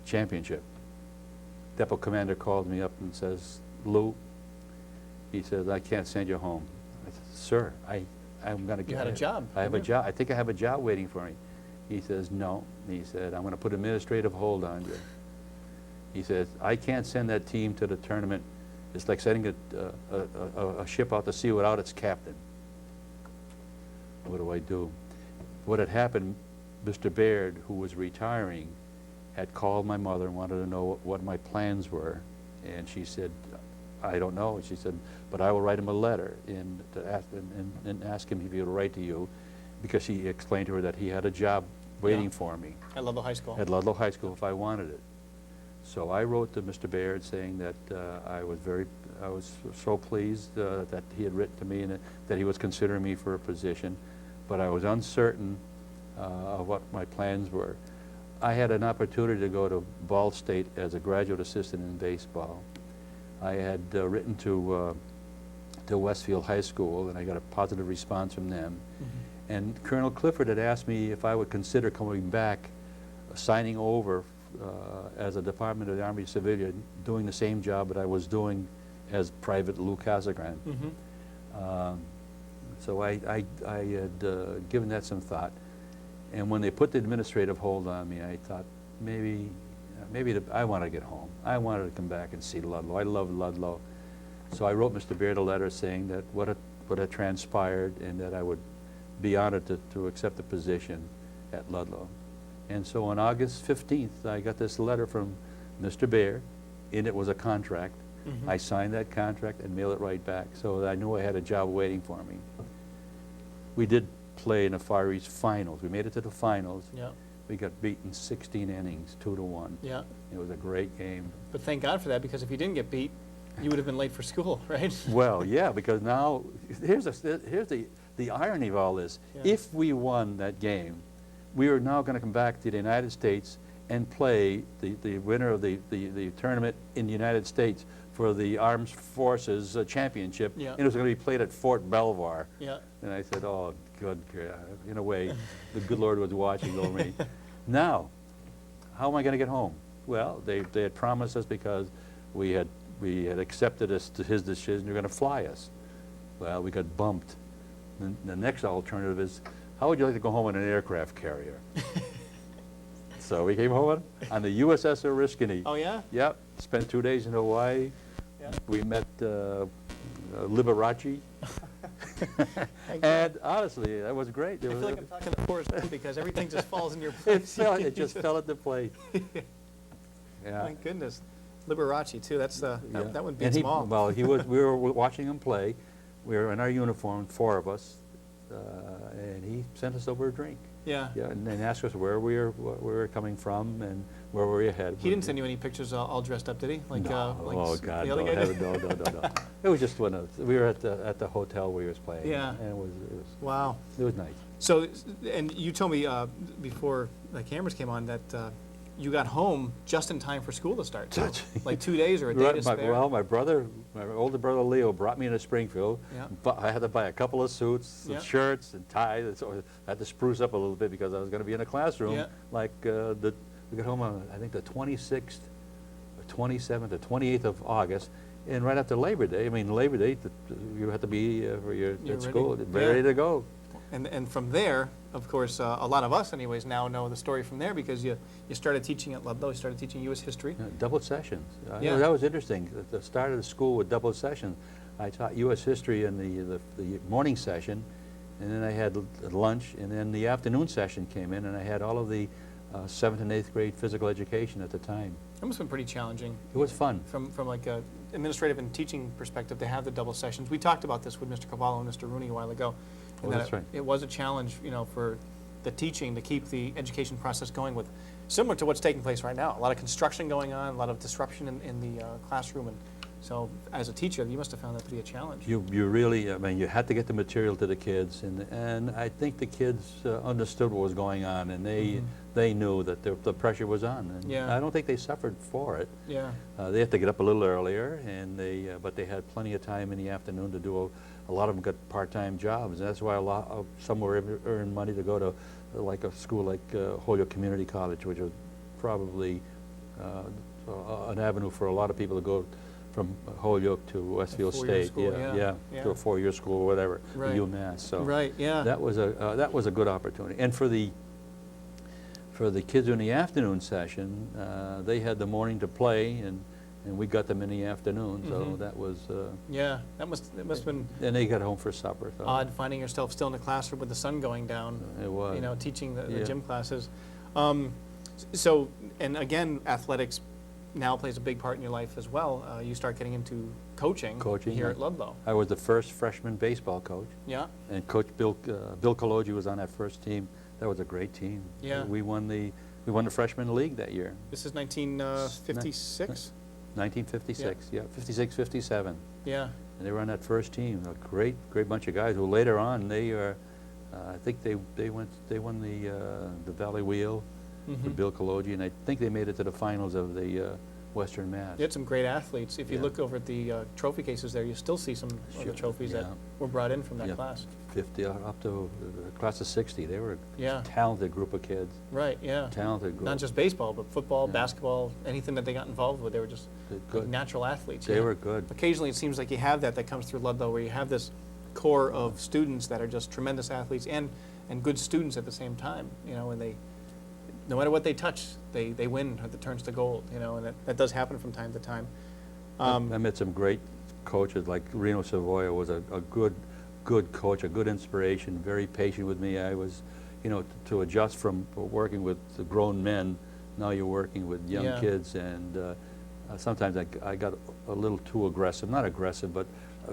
Championship. Depot commander called me up and says, Lou, he says, I can't send you home. I said, sir, I'm going to get. You had a job. I have a job. I think I have a job waiting for me. He says, no. He said, I'm going to put administrative hold on you. He says, I can't send that team to the tournament. It's like sending a ship out to sea without its captain. What do I do? What had happened, Mr. Baird, who was retiring, had called my mother and wanted to know what my plans were. And she said, I don't know. She said, but I will write him a letter and ask him if he would write to you, because she explained to her that he had a job waiting for me. At Ludlow High School. At Ludlow High School if I wanted it. So I wrote to Mr. Baird saying that I was so pleased that he had written to me and that he was considering me for a position, but I was uncertain of what my plans were. I had an opportunity to go to Ball State as a graduate assistant in baseball. I had written to Westfield High School, and I got a positive response from them. And Colonel Clifford had asked me if I would consider coming back, signing over as a Department of the Army civilian, doing the same job that I was doing as Private Lou Casagrande. So I had given that some thought. And when they put the administrative hold on me, I thought maybe I want to get home. I wanted to come back and see Ludlow. I love Ludlow. So I wrote Mr. Baird a letter saying that what had transpired and that I would be honored to accept the position at Ludlow. And so on August 15th, I got this letter from Mr. Baird, and it was a contract. I signed that contract and mailed it right back, so I knew I had a job waiting for me. We did play in the Far East Finals. We made it to the finals. Yeah. We got beaten 16 innings, 2-1. Yeah. It was a great game. But thank God for that, because if you didn't get beat, you would have been late for school, right? Well, yeah, because now, here's the irony of all this. Yeah. If we won that game, we are now going to come back to the United States and play the winner of the tournament in the United States for the Armed Forces Championship, Yeah. and it was going to be played at Fort Belvoir. Yeah. And I said, oh, good, in a way, the good Lord was watching over me. Now, how am I going to get home? Well, they had promised us, because we had accepted his decision, they're going to fly us. Well, we got bumped. The next alternative is, how would you like to go home in an aircraft carrier? So we came home on the USS Oriskany. Oh, yeah? Yep. Spent 2 days in Hawaii. Yeah. We met Liberace. And honestly, that was great. I feel like I'm talking to Forrest Gump, because everything just falls in your place. it just fell into place. Yeah. My goodness. Liberace, too. That's Yeah. that would be And small. Well, we were watching him play. We were in our uniform, 4 of us, and he sent us over a drink. Yeah. Yeah, and asked us where we were coming from and where we were headed. He didn't send you any pictures all dressed up, did he? Like, No. like Oh God, the no, other guy did? no. It was just we were at the hotel where he was playing. Yeah. And Wow. it was nice. So, and you told me before the cameras came on that you got home just in time for school to start, too. Like 2 days or a day to spare. Well, my older brother Leo brought me into Springfield. Yeah. But I had to buy a couple of suits, some Yeah. shirts, and ties. So I had to spruce up a little bit, because I was going to be in a classroom. Yeah. Like we got home on, I think, the 26th, or 27th, or 28th of August. And right after Labor Day, Labor Day, you had to be You're at school, ready. ready to go. And from there, of course, a lot of us anyways now know the story from there, because you started teaching at Ludlow, you started teaching U.S. history. Double sessions. Yeah. That was interesting. At the start of the school with double sessions, I taught U.S. history in the morning session, and then I had lunch, and then the afternoon session came in, and I had all of the 7th and 8th grade physical education at the time. That must have been pretty challenging. It was fun. From like a administrative and teaching perspective to have the double sessions. We talked about this with Mr. Cavallo and Mr. Rooney a while ago. Oh, that's right. It was a challenge, for the teaching to keep the education process going, with similar to what's taking place right now. A lot of construction going on, a lot of disruption in the classroom, and so as a teacher, you must have found that to be a challenge. You really, you had to get the material to the kids, and I think the kids understood what was going on, and they knew that the pressure was on. And Yeah. I don't think they suffered for it. Yeah. They had to get up a little earlier, and but they had plenty of time in the afternoon to do a lot of them got part-time jobs, and that's why some were earning money to go to like a school like Holyoke Community College, which was probably an avenue for a lot of people to go from Holyoke to Westfield State. School, yeah. To a 4-year school or whatever, Right. UMass. So Right, yeah. that was a good opportunity. And for the kids in the afternoon session, they had the morning to play, and we got them in the afternoon. So that was. Yeah, that must have been And they got home for supper. So. odd, finding yourself still in the classroom with the sun going down. It was. Teaching the Yeah. gym classes. So, and again, athletics now plays a big part in your life as well. You start getting into coaching here yeah. at Ludlow. I was the first freshman baseball coach, Yeah. and Coach Bill Kaloji was on that first team. That was a great team. Yeah. We won the freshman league that year. This is 1956? 1956, yeah, 56, 57. Yeah. And they were on that first team. A great bunch of guys who later on they are, I think they won the Valley Wheel with Bill Kaloji, and I think they made it to the finals of the Western Mass. You had some great athletes. If you Yeah. look over at the trophy cases there, you still see some of the trophies that Yeah. were brought in from that Yeah. class. 50 up to the class of 60. They were Yeah. a talented group of kids. Right, yeah. Talented group. Not just baseball, but football, Yeah. basketball, anything that they got involved with. They were just Good. like natural athletes. They yeah. were good. Occasionally it seems like you have that comes through Ludlow, where you have this core of students that are just tremendous athletes and good students at the same time, and they, no matter what they touch, they win if it turns to gold, and that does happen from time to time. I met some great coaches, like Reno Savoia was a good coach, a good inspiration, very patient with me. I was, to adjust from working with the grown men, now you're working with young Yeah. kids, and sometimes I got a little too aggressive, not aggressive, but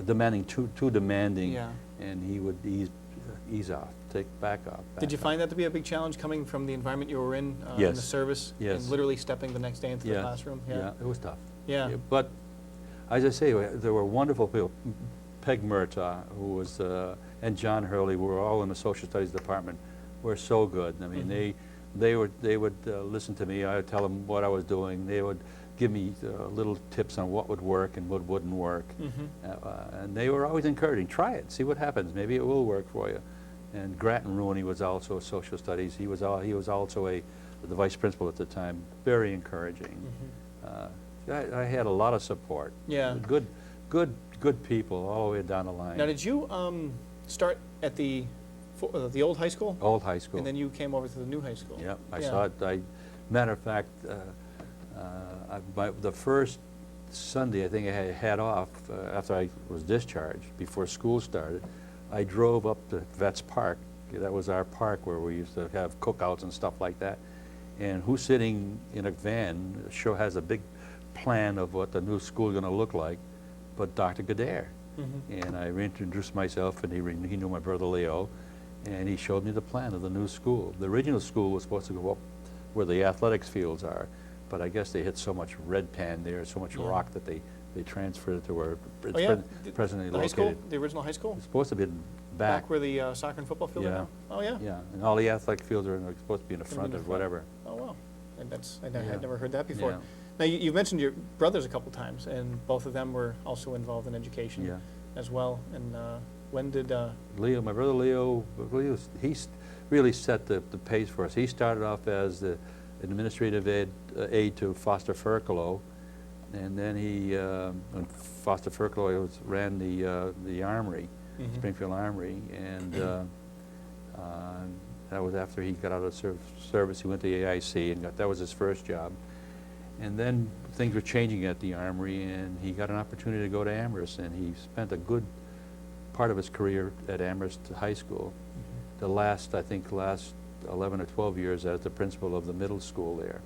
demanding, too demanding, Yeah. and he would ease off, back off. Did you find that to be a big challenge coming from the environment you were in the Yes. service, Yes. and literally stepping the next day into the classroom? Yeah, it was tough. Yeah. But as I say, there were wonderful people. Peg Murtaugh, who was, and John Hurley, were all in the social studies department, were so good. I mean, they would listen to me. I would tell them what I was doing. They would give me little tips on what would work and what wouldn't work. And they were always encouraging. Try it, see what happens. Maybe it will work for you. And Grattan Rooney was also social studies. He was also the vice principal at the time. Very encouraging. I had a lot of support. Yeah. Good people all the way down the line. Now, did you start at the old high school? Old high school. And then you came over to the new high school? Yep, I saw it. Matter of fact, the first Sunday I think I had off after I was discharged, before school started, I drove up to Vets Park. That was our park where we used to have cookouts and stuff like that. And who's sitting in a van has a big plan of what the new school is going to look like, but Dr. Gadare. And I reintroduced myself, and he knew my brother Leo, and he showed me the plan of the new school. The original school was supposed to go up where the athletics fields are, but I guess they hit so much red pan there, so much rock, that they transferred it to where it's presently the located. High school, the original high school? It's supposed to be back. Back where the soccer and football field are now? Oh, yeah? Yeah, and all the athletic fields are supposed to be in the front or whatever. Oh, wow. And I'd never heard that before. Yeah. Now, you've mentioned your brothers a couple times, and both of them were also involved in education as well. And when did... Leo, my brother Leo, he really set the pace for us. He started off as the administrative aide to Foster Ferkelo, and then when Foster Ferkelo ran the Armory, Springfield Armory, and that was after he got out of service. He went to the AIC, and that was his first job. And then things were changing at the Armory, and he got an opportunity to go to Amherst, and he spent a good part of his career at Amherst High School. The last 11 or 12 years as the principal of the middle school there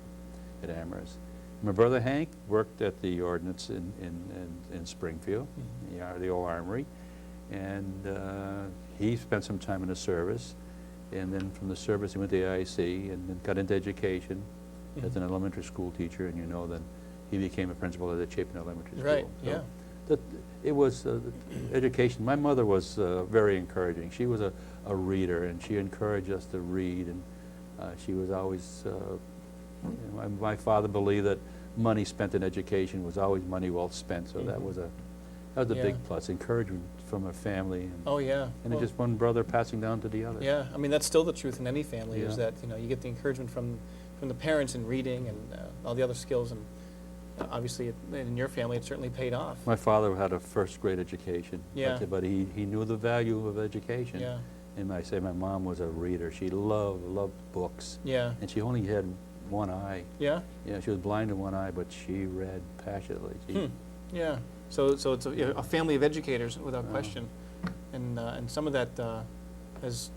at Amherst. My brother Hank worked at the ordnance in Springfield, the old Armory, and he spent some time in the service, and then from the service he went to the AIC and then got into education as an elementary school teacher, and then he became a principal at the Chapin Elementary School. Right, so yeah. It was education. My mother was very encouraging. She was a reader, and she encouraged us to read, and she was always, my father believed that money spent in education was always money well spent, so that was a big plus, encouragement from a family. And, and just one brother passing down to the other. Yeah, I mean, that's still the truth in any family, is that, you get the encouragement from the parents in reading and all the other skills, and obviously in your family it certainly paid off. My father had a first-grade education, but he knew the value of education. Yeah. And I say my mom was a reader. She loved books. Yeah. And she only had one eye. Yeah? Yeah, she was blind in one eye, but she read passionately. Yeah. So it's a family of educators, without question. And some of that has...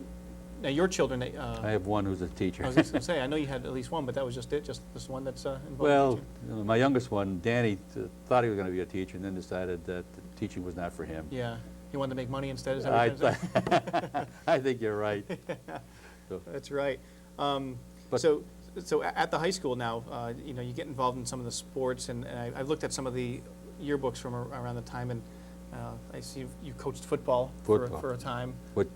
Now, your children... I have one who's a teacher. I was just going to say, I know you had at least one, but that was just it, just this one that's involved Well, in teaching? my youngest one, Danny, thought he was going to be a teacher, and then decided that teaching was not for him. Yeah. He wanted to make money instead, is that what you're saying? I think you're right. So. That's right. So at the high school now, you get involved in some of the sports, and I've looked at some of the yearbooks from around the time, and I see you coached football. For a time. With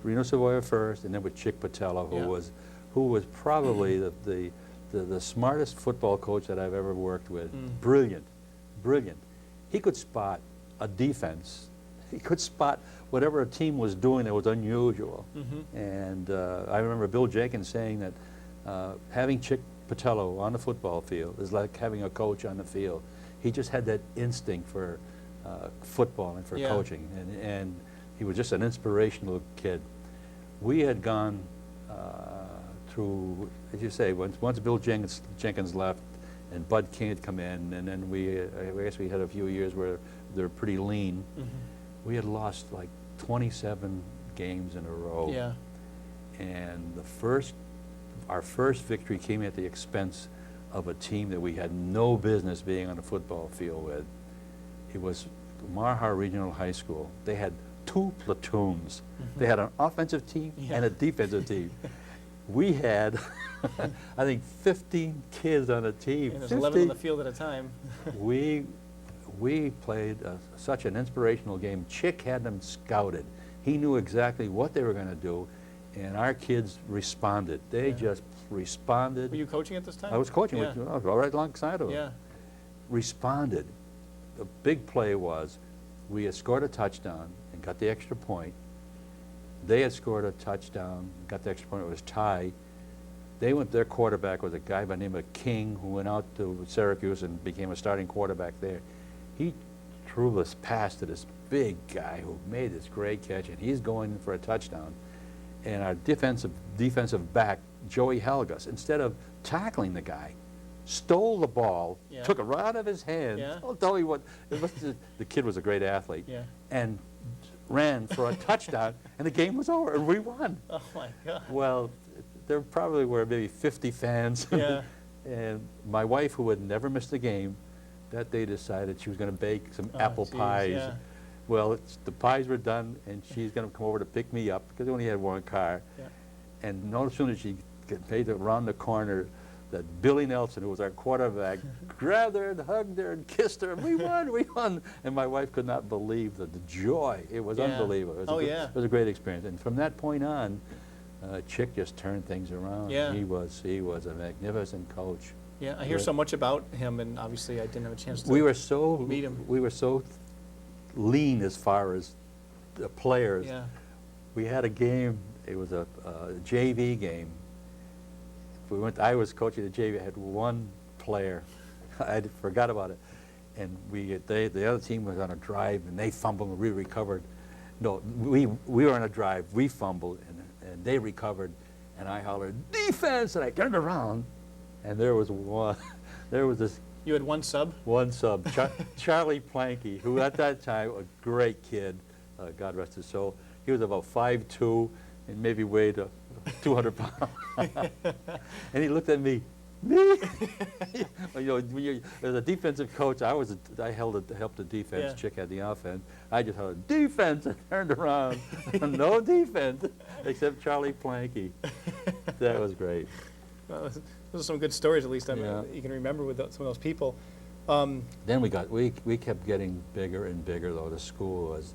Reno Savoia first, and then with Chick Patella, who was probably the smartest football coach that I've ever worked with. Brilliant. He could spot a defense. He could spot whatever a team was doing that was unusual. And I remember Bill Jenkins saying that having Chick Patella on the football field is like having a coach on the field. He just had that instinct for football and for coaching, and he was just an inspirational kid. We had gone through, as you say, once Bill Jenkins left and Bud King had come in, and then I guess we had a few years where they're pretty lean. We had lost like 27 games in a row. Yeah. And our first victory came at the expense of a team that we had no business being on the football field with. It was Marha Regional High School. They had 2 platoons. They had an offensive team and a defensive team. We had, I think, 15 kids on a team. And there's 11 on the field at a time. We played such an inspirational game. Chick had them scouted. He knew exactly what they were going to do, And our kids responded. They just responded. Were you coaching at this time? I was coaching. Yeah. I was right alongside of them. Yeah. Responded. The big play was we had scored a touchdown and got the extra point. They had scored a touchdown, got the extra point. It was tie. Their quarterback was a guy by the name of King, who went out to Syracuse and became a starting quarterback there. He threw this pass to this big guy who made this great catch, and he's going for a touchdown. And our defensive back, Joey Helgas, instead of tackling the guy, stole the ball, took it right out of his hand. I'll tell you what, the kid was a great athlete, and ran for a touchdown, and the game was over, and we won. Oh my God. Well, there probably were maybe 50 fans. And my wife, who had never missed a game, that day decided she was going to bake some apple pies. Well, the pies were done, and she's going to come over to pick me up, because we only had one car. And no sooner as she made it around the corner, that Billy Nelson, who was our quarterback, grabbed her and hugged her and kissed her, and we won. And my wife could not believe the joy. It was unbelievable. It was a great experience. And from that point on, Chick just turned things around. He was a magnificent coach. Yeah, I hear so much about him, and obviously I didn't have a chance to meet him. We were so lean as far as the players. We had a game. It was a JV game. I was coaching the JV. I had one player. I forgot about it. And the other team was on a drive, and they fumbled, and we recovered. No, we were on a drive. We fumbled, and they recovered. And I hollered, "Defense!" And I turned around, and there was one. There was this. You had one sub? One sub. Charlie Planky, who at that time, a great kid, God rest his soul. He was about 5'2", and maybe weighed 200 pounds. And he looked at me. Me? You know, as a defensive coach, I helped the defense. Chick had the offense. I just had defense and turned around. No defense, except Charlie Planky. That was great. Well, those are some good stories, at least. I mean, you can remember with some of those people. Then we kept getting bigger and bigger, though. The school was.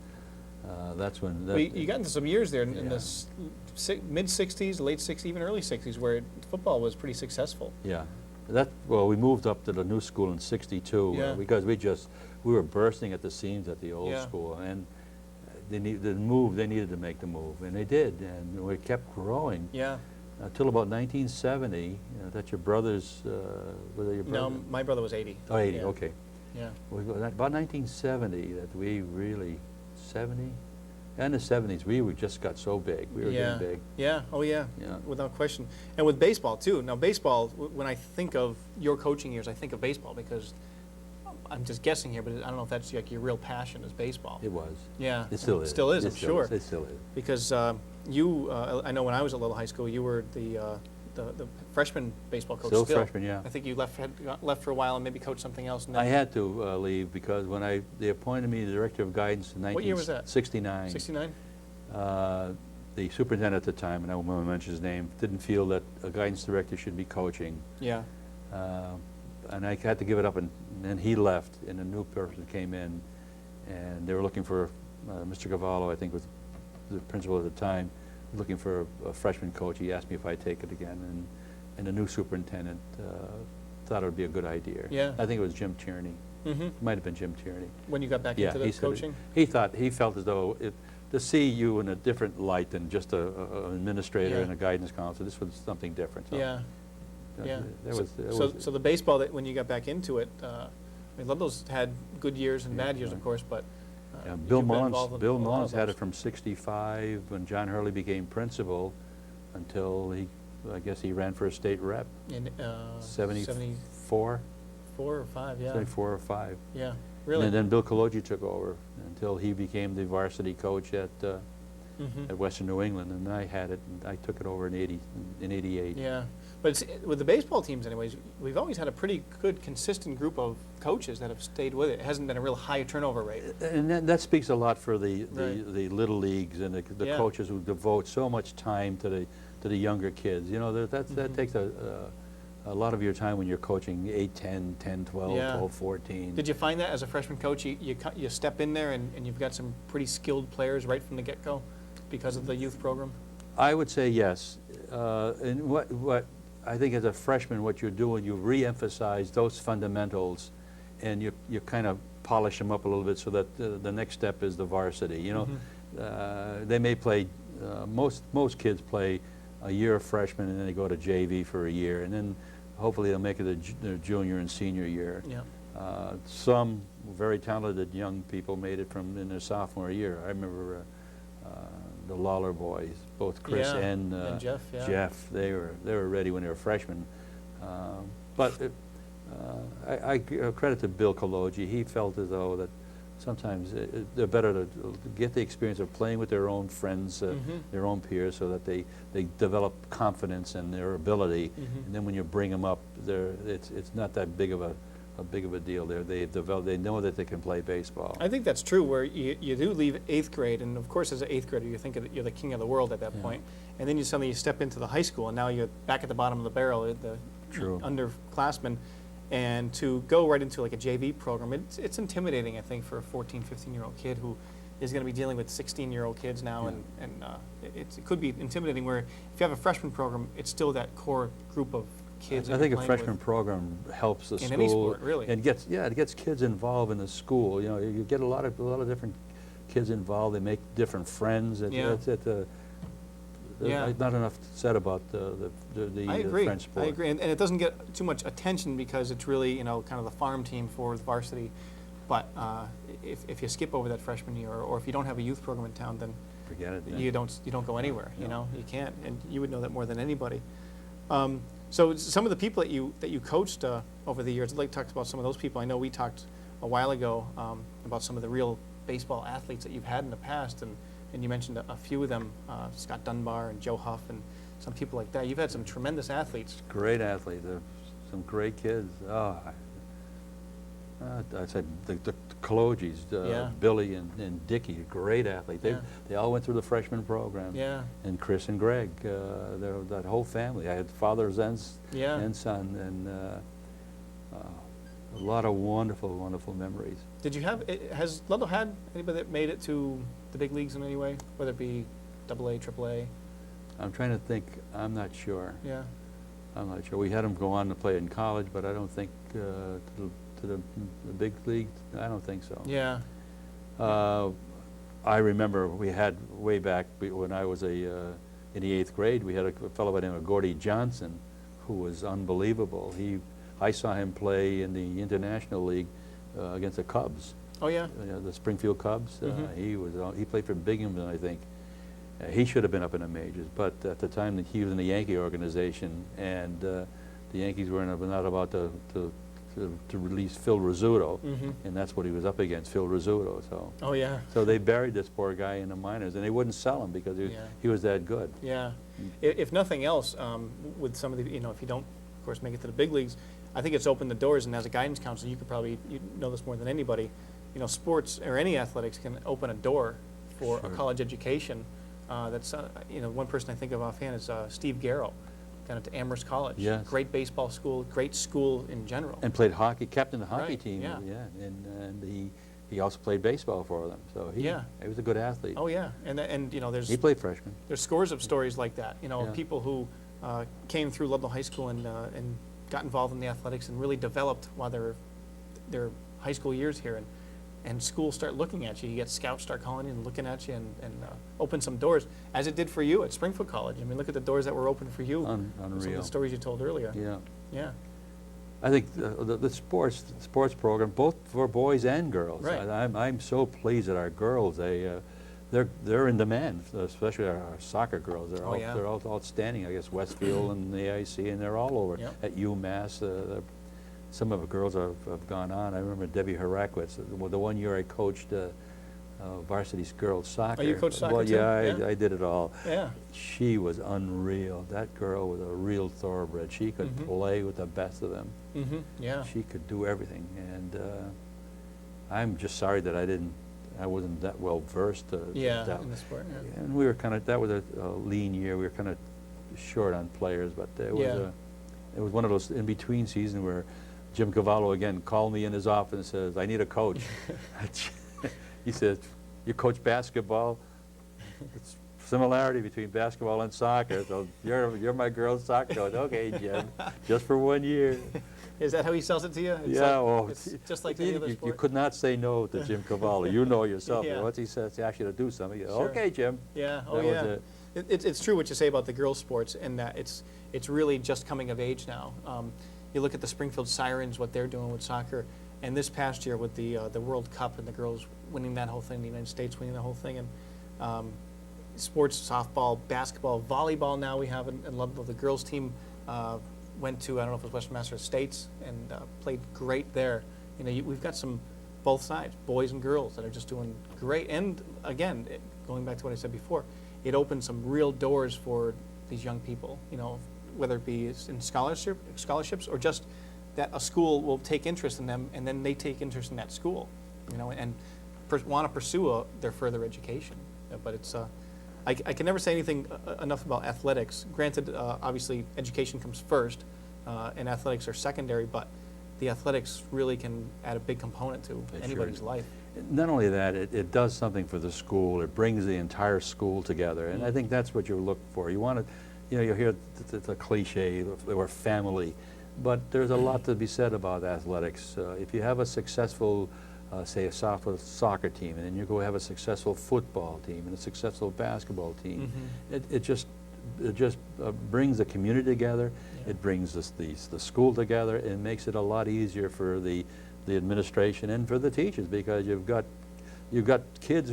That's when. You got into some years there in the mid '60s, late '60s, even early '60s, where football was pretty successful. Yeah, well, we moved up to the new school in '62 because we were bursting at the seams at the old school, and they needed to make the move, and they did, and we kept growing. Until about 1970, that your brothers, were they your brothers? No, my brother was 80. Oh, 80, okay. About 1970 that we really, 70? In the 70s, we just got so big. We were getting big. Without question. And with baseball, too. Now, baseball, when I think of your coaching years, I think of baseball because I'm just guessing here, but I don't know if that's like your real passion is baseball. It was. Yeah. It still is. Still is, I'm sure. It still is. Because I know when I was at Ludlow High School, you were the freshman baseball coach. Still freshman, yeah. I think you left for a while and maybe coached something else. I had to leave because when they appointed me the director of guidance in 1969. What year was that? 69. The superintendent at the time, and I won't mention his name, didn't feel that a guidance director should be coaching. And I had to give it up, and then he left, and a new person came in, and they were looking for Mr. Cavallo, I think was the principal at the time, looking for a freshman coach. He asked me if I'd take it again, and the new superintendent thought it would be a good idea. I think it was Jim Tierney. It might have been Jim Tierney. When you got back into the coaching? He felt as though to see you in a different light than just an administrator and a guidance counselor, this was something different. So. So the baseball, that when you got back into it, I mean, Ludlow's had good years and bad years, of course, but Bill Mullins had it from '65 when John Hurley became principal until I guess he ran for a state rep. In 74? 4 or 5, 74 or 5. Yeah, really. And then Bill Kalogi took over until he became the varsity coach at Western New England, and I had it, and I took it over in '88. Yeah, but with the baseball teams, anyways, we've always had a pretty good, consistent group of coaches that have stayed with it. It hasn't been a real high turnover rate. And that speaks a lot for the little leagues and the coaches who devote so much time to the younger kids. You know, that takes a lot of your time when you're coaching 8, 10, 10, 12, 12, 14. Did you find that as a freshman coach, you step in there and you've got some pretty skilled players right from the get-go because of the youth program? I would say yes. And what I think as a freshman, what you're doing, you re-emphasize those fundamentals, and you kind of polish them up a little bit so that the next step is the varsity. You know, they may play. Most kids play a year of freshman, and then they go to JV for a year, and then hopefully they'll make it their junior and senior year. Yeah. Some very talented young people made it in their sophomore year. I remember the Lawler boys, both Chris and Jeff. Yeah. Jeff. They were ready when they were freshmen. But I credit to Bill Kaloji. He felt as though that sometimes they're better to get the experience of playing with their own friends, their own peers, so that they develop confidence in their ability. And then when you bring them up, it's not that big of a deal. They know that they can play baseball. I think that's true. Where you do leave 8th grade, and of course, as an 8th grader, you think that you're the king of the world at that point, and then suddenly you step into the high school, and now you're back at the bottom of the barrel, the underclassmen. And to go right into like a JV program, it's intimidating, I think, for a 14, 15-year-old kid who is going to be dealing with 16-year-old kids now, and it could be intimidating. Where if you have a freshman program, it's still that core group of kids. I think a freshman program helps the in school. any sport, really. And it gets kids involved in the school. You know, you get a lot of different kids involved. They make different friends. Not enough said about the French sport. I agree, and it doesn't get too much attention because it's really, you know, kind of the farm team for the varsity. But if you skip over that freshman year, or if you don't have a youth program in town, then forget it. You don't go anywhere. You know, you can't, and you would know that more than anybody. So some of the people that you coached over the years, I'd like to talk about some of those people. I know we talked a while ago about some of the real baseball athletes that you've had in the past, and you mentioned a few of them, Scott Dunbar and Joe Huff and some people like that. You've had some tremendous athletes. Great athletes, some great kids. I said the Kalogis, Billy and Dickie, great athlete. They all went through the freshman program. Yeah. And Chris and Greg, that whole family. I had fathers and son, and a lot of wonderful, wonderful memories. Has Ludlow had anybody that made it to the big leagues in any way, whether it be AA, AAA? I'm trying to think. I'm not sure. Yeah. I'm not sure. We had them go on to play in college, but I don't think to the big league. I don't think so. Yeah. I remember we had way back when I was in the 8th grade. We had a fellow by the name of Gordy Johnson, who was unbelievable. I saw him play in the International League against the Cubs. Oh yeah. The Springfield Cubs. He played for Binghamton, I think. He should have been up in the majors, but at the time he was in the Yankee organization, and the Yankees were not about to release Phil Rizzuto, and that's what he was up against, Phil Rizzuto. So. Oh yeah. So they buried this poor guy in the minors, and they wouldn't sell him because he was that good. Yeah. If nothing else, with some of the, if you don't, of course, make it to the big leagues, I think it's opened the doors. And as a guidance counselor, you know this more than anybody. Sports or any athletics can open a door for a college education. That's one person I think of offhand is Steve Garrow, kind of to Amherst College. Yes. Great baseball school, great school in general. And played hockey, captain the hockey team. Yeah. And he also played baseball for them. So he was a good athlete. Oh yeah, and there's he played freshman. There's scores of stories like that. People who came through Ludlow High School and got involved in the athletics and really developed while their high school years here, and schools start looking at you. You get scouts start calling you and looking at you and open some doors, as it did for you at Springfield College. I mean, look at the doors that were open for you. Unreal. Some of the stories you told earlier. Yeah. Yeah. I think the sports program, both for boys and girls. Right. I'm so pleased that our girls, they're in demand, especially our soccer girls. They're all outstanding. I guess Westfield and the AIC, and they're all over. Yep. At UMass. Some of the girls have gone on. I remember Debbie Harakwitz. The one year I coached varsity girls soccer. Oh, you coached soccer well, too? Yeah, I did it all. Yeah. She was unreal. That girl was a real thoroughbred. She could play with the best of them. Yeah. She could do everything, and I'm just sorry that I wasn't that well versed. In the sport. Yeah. And we were that was a lean year. We were kind of short on players, but it was one of those in between seasons where Jim Cavallo again called me in his office and says, "I need a coach." He says, "You coach basketball?" similarity between basketball and soccer. So you're my girls' soccer coach. Okay, Jim, just for 1 year. Is that how he sells it to you? It's Yeah, like, well, it's just like any other sport. you could not say no to Jim Cavalli. You know yourself. Yeah. Once he says to ask you to do something, you go, Sure. okay, Jim. Yeah. Oh, That was yeah. it. It's true what you say about the girls' sports, and that it's really just coming of age now. You look at the Springfield Sirens, what they're doing with soccer, and this past year with the World Cup and the girls winning that whole thing, the United States winning the whole thing, and sports, softball, basketball, volleyball. Now we have in Ludlow. The girls' team went to, I don't know if it was Western Massachusetts States, and played great there. You know, we've got some both sides, boys and girls, that are just doing great. And again, going back to what I said before, it opens some real doors for these young people. You know, whether it be in scholarships or just that a school will take interest in them, and then they take interest in that school. You know, and want to pursue their further education. But it's I can never say anything enough about athletics. Granted, obviously education comes first, and athletics are secondary, but the athletics really can add a big component to anybody's life. Not only that, it does something for the school. It brings the entire school together, and I think that's what you look for. You want to, you know, you hear the cliche, or family, but there's a lot to be said about athletics. If you have a successful say a soccer team, and then you go have a successful football team and a successful basketball team. It just brings the community together. Yeah. It brings the school together. It makes it a lot easier for the administration and for the teachers, because you've got kids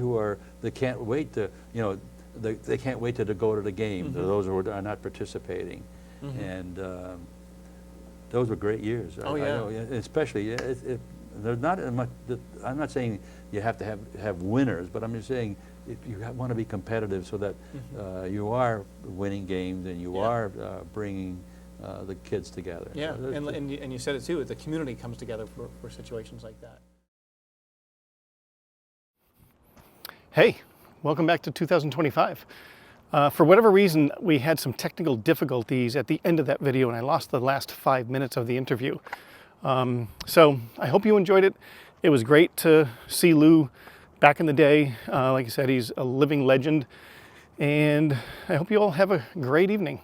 they can't wait to they can't wait to go to the game. Those who are not participating, and those were great years. Oh, I know, especially there's not much. I'm not saying you have to have winners, but I'm just saying if you want to be competitive, so that you are winning games and you are bringing the kids together. Yeah, So and you said it too. The community comes together for situations like that. Hey, welcome back to 2025. For whatever reason, we had some technical difficulties at the end of that video, and I lost the last 5 minutes of the interview. So I hope you enjoyed it. It was great to see Lou back in the day. Like I said, he's a living legend, and I hope you all have a great evening.